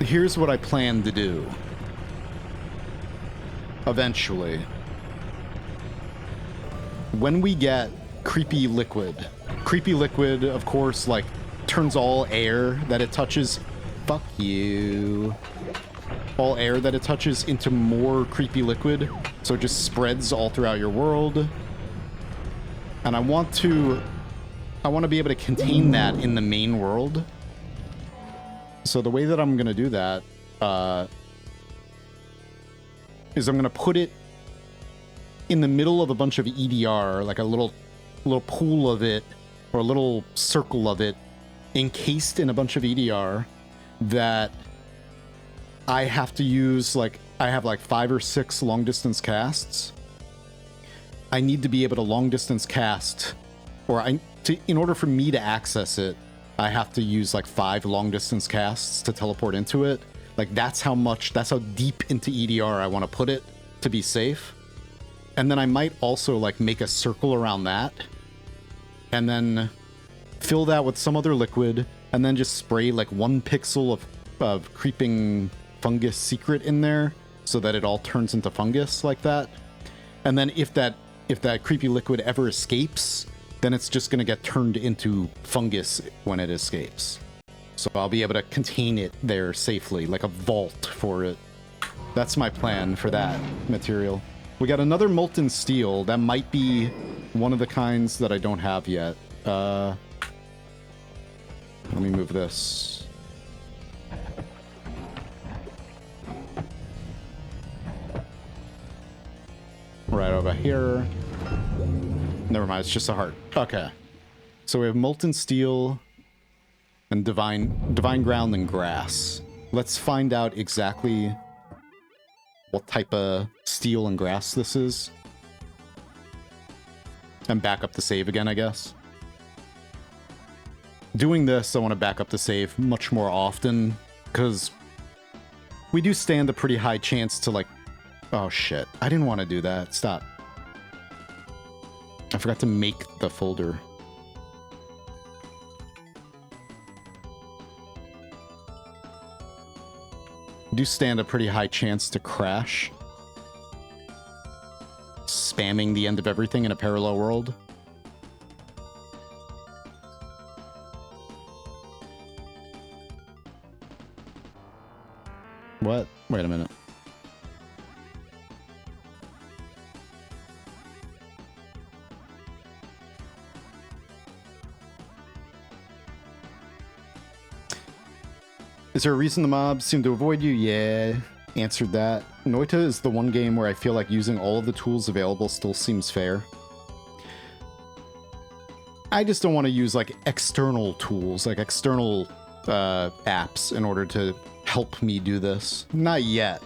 here's what I plan to do. Eventually. When we get Creepy Liquid... Creepy Liquid, of course, like, turns all air that it touches... Fuck you. All air that it touches into more Creepy Liquid, so it just spreads all throughout your world. And I want to be able to contain that in the main world. So the way that I'm going to do that is I'm going to put it in the middle of a bunch of EDR, like a little pool of it, or a little circle of it, encased in a bunch of EDR that I have to use, like, I have like 5 or 6 long distance casts. I need to be able to long distance cast, or in order for me to access it, I have to use like 5 long distance casts to teleport into it. Like, that's how deep into EDR I want to put it to be safe. And then I might also like make a circle around that, and then fill that with some other liquid, and then just spray like 1 pixel of Creeping Fungus Secret in there, so that it all turns into fungus like that. And then if that Creepy Liquid ever escapes, then it's just going to get turned into fungus when it escapes. So I'll be able to contain it there safely, like a vault for it. That's my plan for that material. We got another Molten Steel. That might be one of the kinds that I don't have yet. Let me move this. Right over here. Never mind, it's just a heart. Okay. So we have Molten Steel and Divine Ground and Grass. Let's find out exactly what type of steel and grass this is. And back up the save again, I guess. Doing this, I want to back up the save much more often, because we do stand a pretty high chance to, like... Oh shit, I didn't want to do that. Stop. I forgot to make the folder. Do stand a pretty high chance to crash. Spamming the end of everything in a parallel world. What? Wait a minute. Is there a reason the mobs seem to avoid you? Yeah, answered that. Noita is the one game where I feel like using all of the tools available still seems fair. I just don't want to use like external tools, like external apps in order to help me do this. Not yet.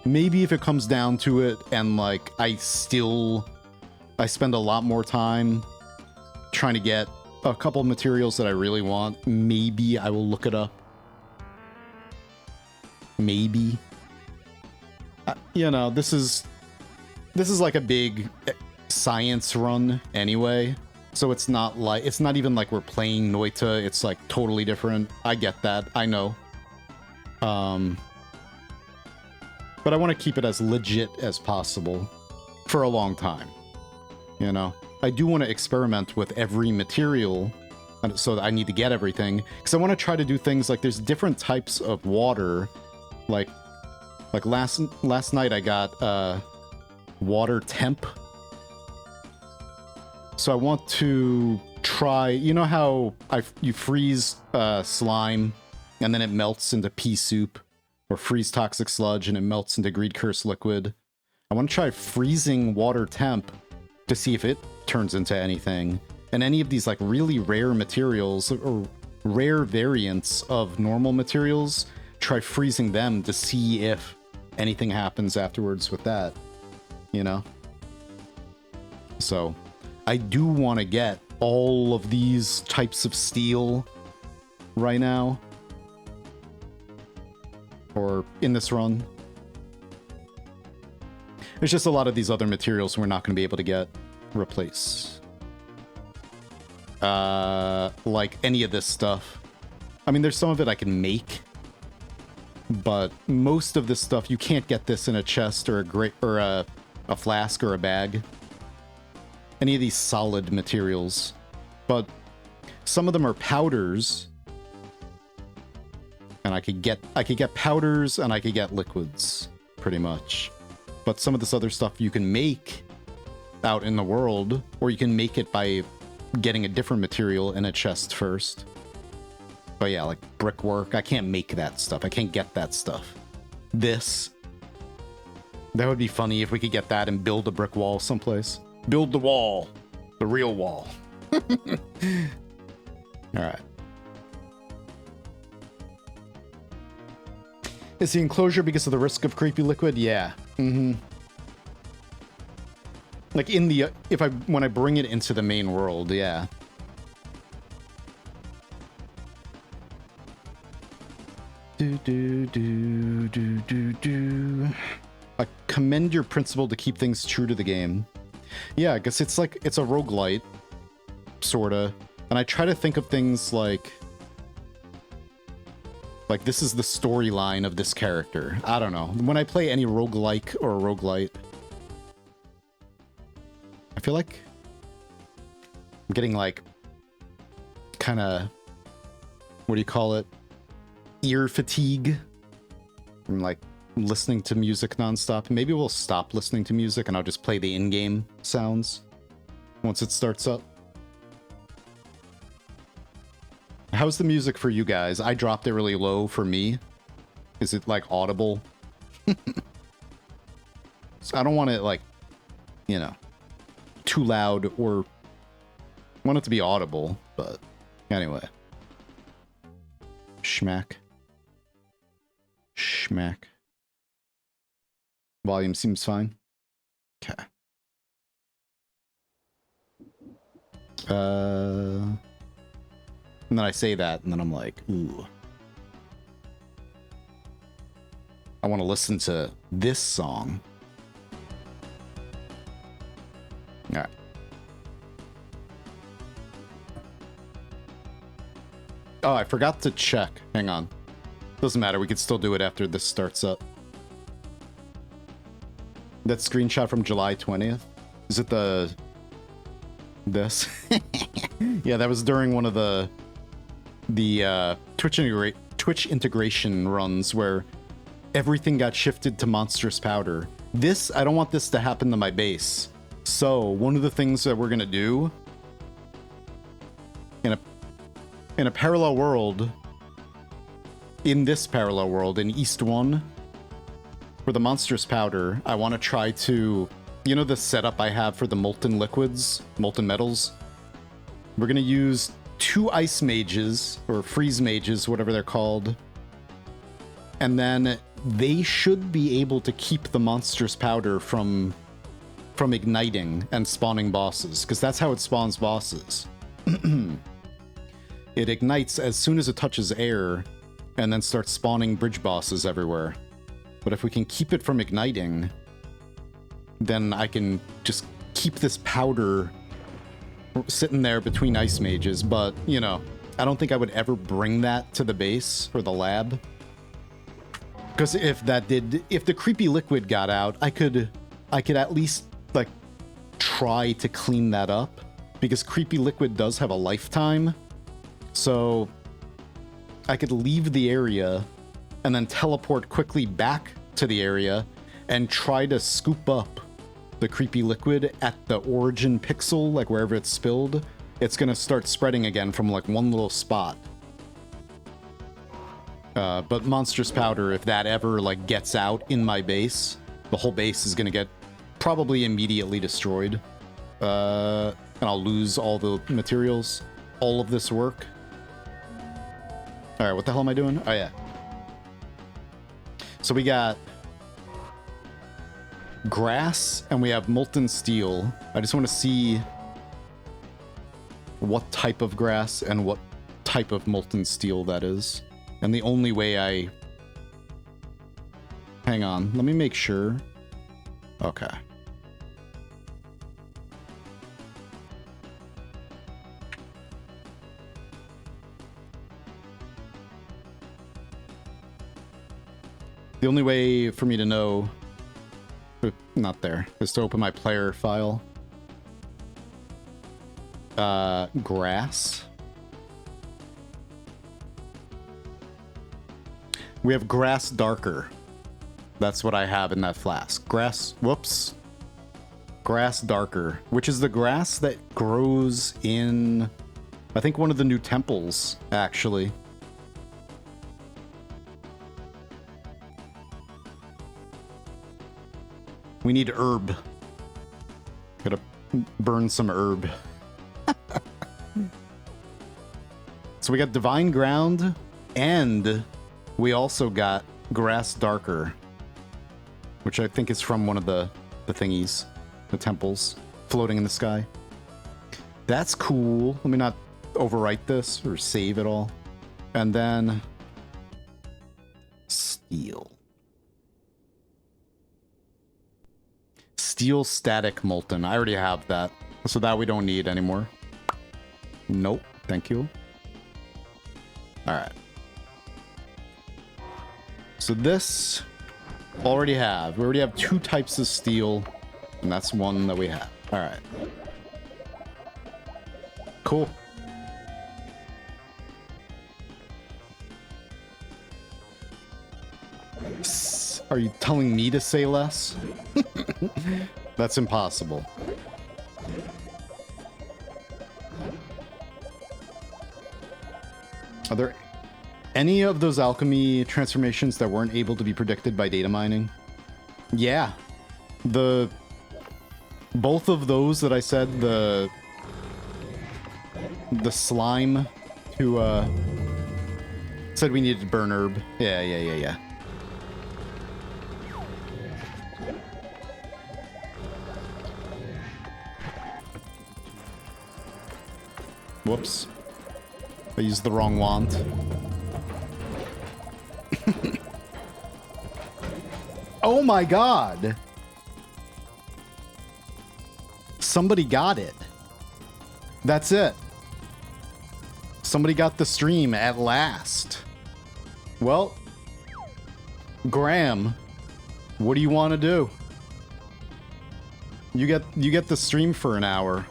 Maybe if it comes down to it and like I spend a lot more time trying to get a couple materials that I really want, maybe I will look it up. Maybe. You know, this is like a big science run anyway. So it's not even like we're playing Noita. It's like totally different. I get that. I know. But I want to keep it as legit as possible for a long time. You know, I do want to experiment with every material, so that I need to get everything. Because I want to try to do things like there's different types of water. Like last night I got water temp. So I want to try, you know how you freeze slime and then it melts into pea soup, or freeze toxic sludge and it melts into greed curse liquid. I want to try freezing water temp to see if it turns into anything. And any of these like really rare materials or rare variants of normal materials, try freezing them to see if anything happens afterwards with that, you know? So I do want to get all of these types of steel right now, or in this run. There's just a lot of these other materials we're not going to be able to get. Replace. Like any of this stuff. I mean, there's some of it I can make, but most of this stuff, you can't get this in a chest or a flask or a bag. Any of these solid materials. But some of them are powders. And I could get powders and I could get liquids, pretty much. But some of this other stuff you can make out in the world, or you can make it by getting a different material in a chest first. But yeah, like brickwork, I can't make that stuff. I can't get that stuff. That would be funny if we could get that and build a brick wall someplace. Build the wall. The real wall. Alright. Is the enclosure because of the risk of creepy liquid? Yeah. Mm-hmm. Like in the when I bring it into the main world, yeah. I commend your principle to keep things true to the game. Yeah, I guess it's like it's a roguelite, sorta. And I try to think of things like this is the storyline of this character. I don't know. When I play any roguelike or roguelite, I feel like I'm getting like kind of, what do you call it? Ear fatigue from like listening to music nonstop. Maybe we'll stop listening to music and I'll just play the in-game sounds once it starts up. How's the music for you guys? I dropped it really low for me. Is it like audible? So I don't want it like, you know, too loud, or I want it to be audible, but anyway. Schmack. Schmack. Volume seems fine. Okay. And then I say that, and then I'm like, ooh. I want to listen to this song. Alright. Oh, I forgot to check. Hang on. Doesn't matter, we could still do it after this starts up. That screenshot from July 20th? Is it this? Yeah, that was during one of the Twitch integration runs where everything got shifted to monstrous powder. I don't want this to happen to my base. So one of the things that we're gonna do in a parallel world in this parallel world, in East 1, for the monstrous powder, I want to try to... You know the setup I have for the molten liquids, molten metals? We're going to use 2 ice mages, or freeze mages, whatever they're called. And then they should be able to keep the monstrous powder from igniting and spawning bosses, because that's how it spawns bosses. It ignites as soon as it touches air, and then starts spawning bridge bosses everywhere. But if we can keep it from igniting, then I can just keep this powder sitting there between ice mages. But, you know, I don't think I would ever bring that to the base or the lab. Because if the creepy liquid got out, I could at least, like, try to clean that up. Because creepy liquid does have a lifetime. So I could leave the area and then teleport quickly back to the area and try to scoop up the creepy liquid at the origin pixel, like wherever it's spilled. It's gonna start spreading again from like one little spot. But monstrous powder, if that ever like gets out in my base, the whole base is gonna get probably immediately destroyed. And I'll lose all the materials, all of this work. All right, what the hell am I doing? Oh yeah. So we got grass and we have molten steel. I just want to see what type of grass and what type of molten steel that is. And the only way I... Hang on, let me make sure. Okay. The only way for me to know... Not there. Is to open my player file. Grass. We have grass darker. That's what I have in that flask. Grass... Whoops. Grass darker. Which is the grass that grows in... I think one of the new temples, actually. We need herb. Gotta burn some herb. So we got divine ground, and we also got grass darker, which I think is from one of the thingies, the temples floating in the sky. That's cool. Let me not overwrite this or save it all. And then steel. Steel static molten. I already have that, so that we don't need anymore. Nope, thank you. Alright. So this already have. We already have 2 types of steel, and that's one that we have. Alright. Cool. Are you telling me to say less? That's impossible. Are there any of those alchemy transformations that weren't able to be predicted by data mining? Yeah. Both of those that I said, the slime who said we needed to burn herb. Yeah. Whoops. I used the wrong wand. Oh my god! Somebody got it. That's it. Somebody got the stream at last. Well, Graham, what do you want to do? You get the stream for an hour.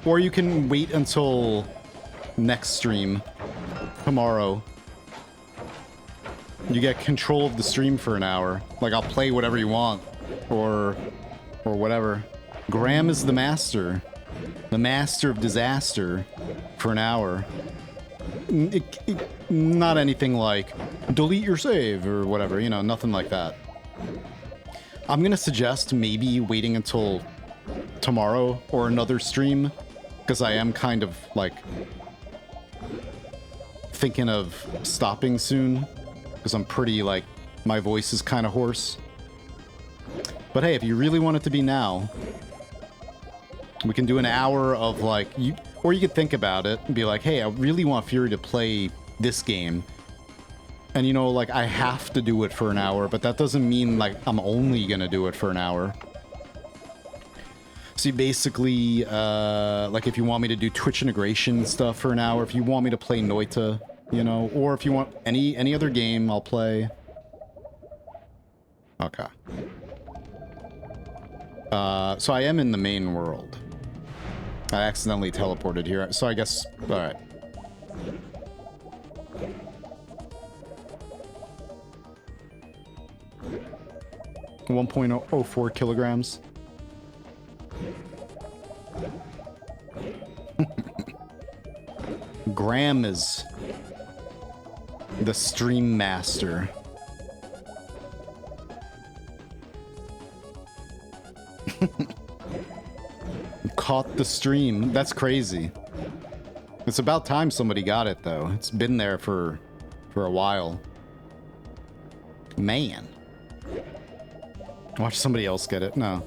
Or you can wait until next stream tomorrow. You get control of the stream for an hour. Like, I'll play whatever you want. Or whatever. Graham is the master. The master of disaster for an hour. not anything like delete your save or whatever, you know, nothing like that. I'm gonna suggest maybe waiting until tomorrow or another stream, because I am kind of like thinking of stopping soon, because I'm pretty like, my voice is kind of hoarse. But hey, if you really want it to be now, we can do an hour of like, or you could think about it and be like, hey, I really want Fury to play this game. And you know, like, I have to do it for an hour, but that doesn't mean like I'm only gonna do it for an hour. So basically, like if you want me to do Twitch integration stuff for an hour, if you want me to play Noita, you know, or if you want any other game, I'll play. Okay. So I am in the main world. I accidentally teleported here, so I guess, all right. .04 kilograms. Graham is the stream master. Caught the stream. That's crazy. It's about time somebody got it, though. It's been there for a while. Man. Watch somebody else get it. No.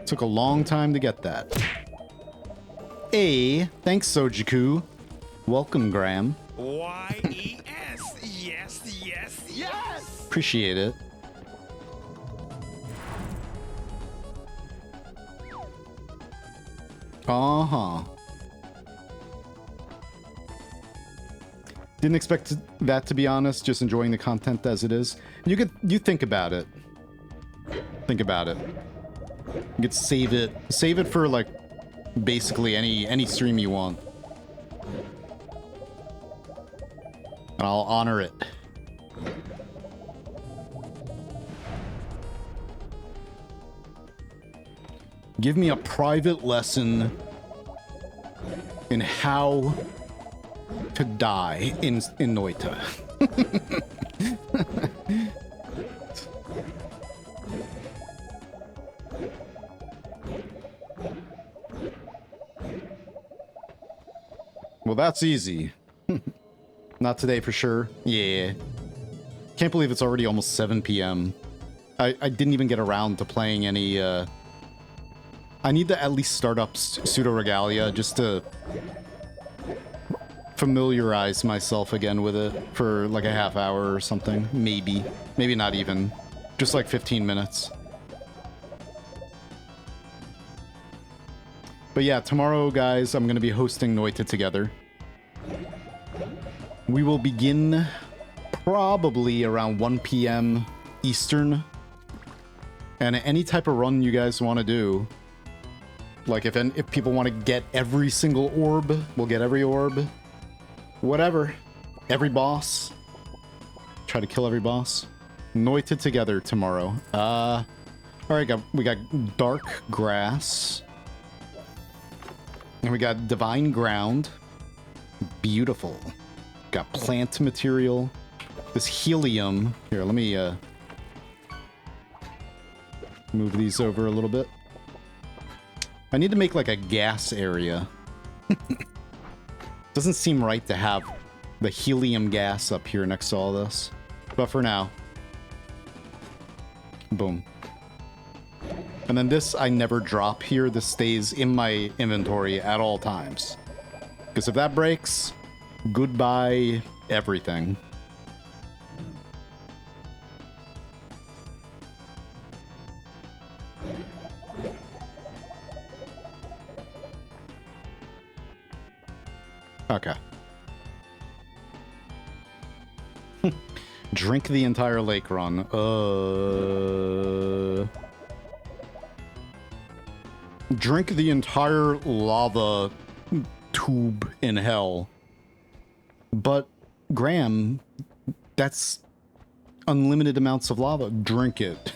Took a long time to get that. Hey, thanks, Sojiku. Welcome, Graham. Y-E-S. Yes, yes, yes. Appreciate it. Uh-huh. Didn't expect that, to be honest. Just enjoying the content as it is. You think about it. Think about it. You could save it. Save it for like basically any stream you want. And I'll honor it. Give me a private lesson in how to die in Noita. Well, that's easy. Not today for sure. Yeah. Can't believe it's already almost 7 p.m. I didn't even get around to playing any, I need to at least start up Pseudo Regalia just to familiarize myself again with it for like a half hour or something. Maybe. Maybe not even. Just like 15 minutes. But yeah, tomorrow, guys, I'm going to be hosting Noita together. We will begin probably around 1 p.m. Eastern. And any type of run you guys want to do, like if people want to get every single orb, we'll get every orb. Whatever. Every boss. Try to kill every boss. Noita together tomorrow. Alright, we got Dark Grass. And we got Divine Ground. Beautiful. Got plant material. This helium. Here, let me move these over a little bit. I need to make like a gas area. Doesn't seem right to have the helium gas up here next to all this. But for now. Boom. And then this I never drop here. This stays in my inventory at all times. Because if that breaks, goodbye everything. Okay. Drink the entire lake run. Drink the entire lava tube in hell. But, Graham, that's unlimited amounts of lava. Drink it.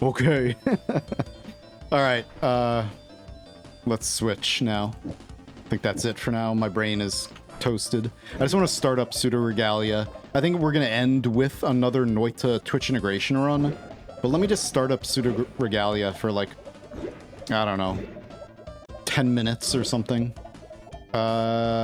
Okay. Alright, let's switch now. I think that's it for now. My brain is toasted. I just want to start up Pseudo Regalia. I think we're going to end with another Noita Twitch integration run. But let me just start up Pseudo Regalia for like, I don't know, 10 minutes or something.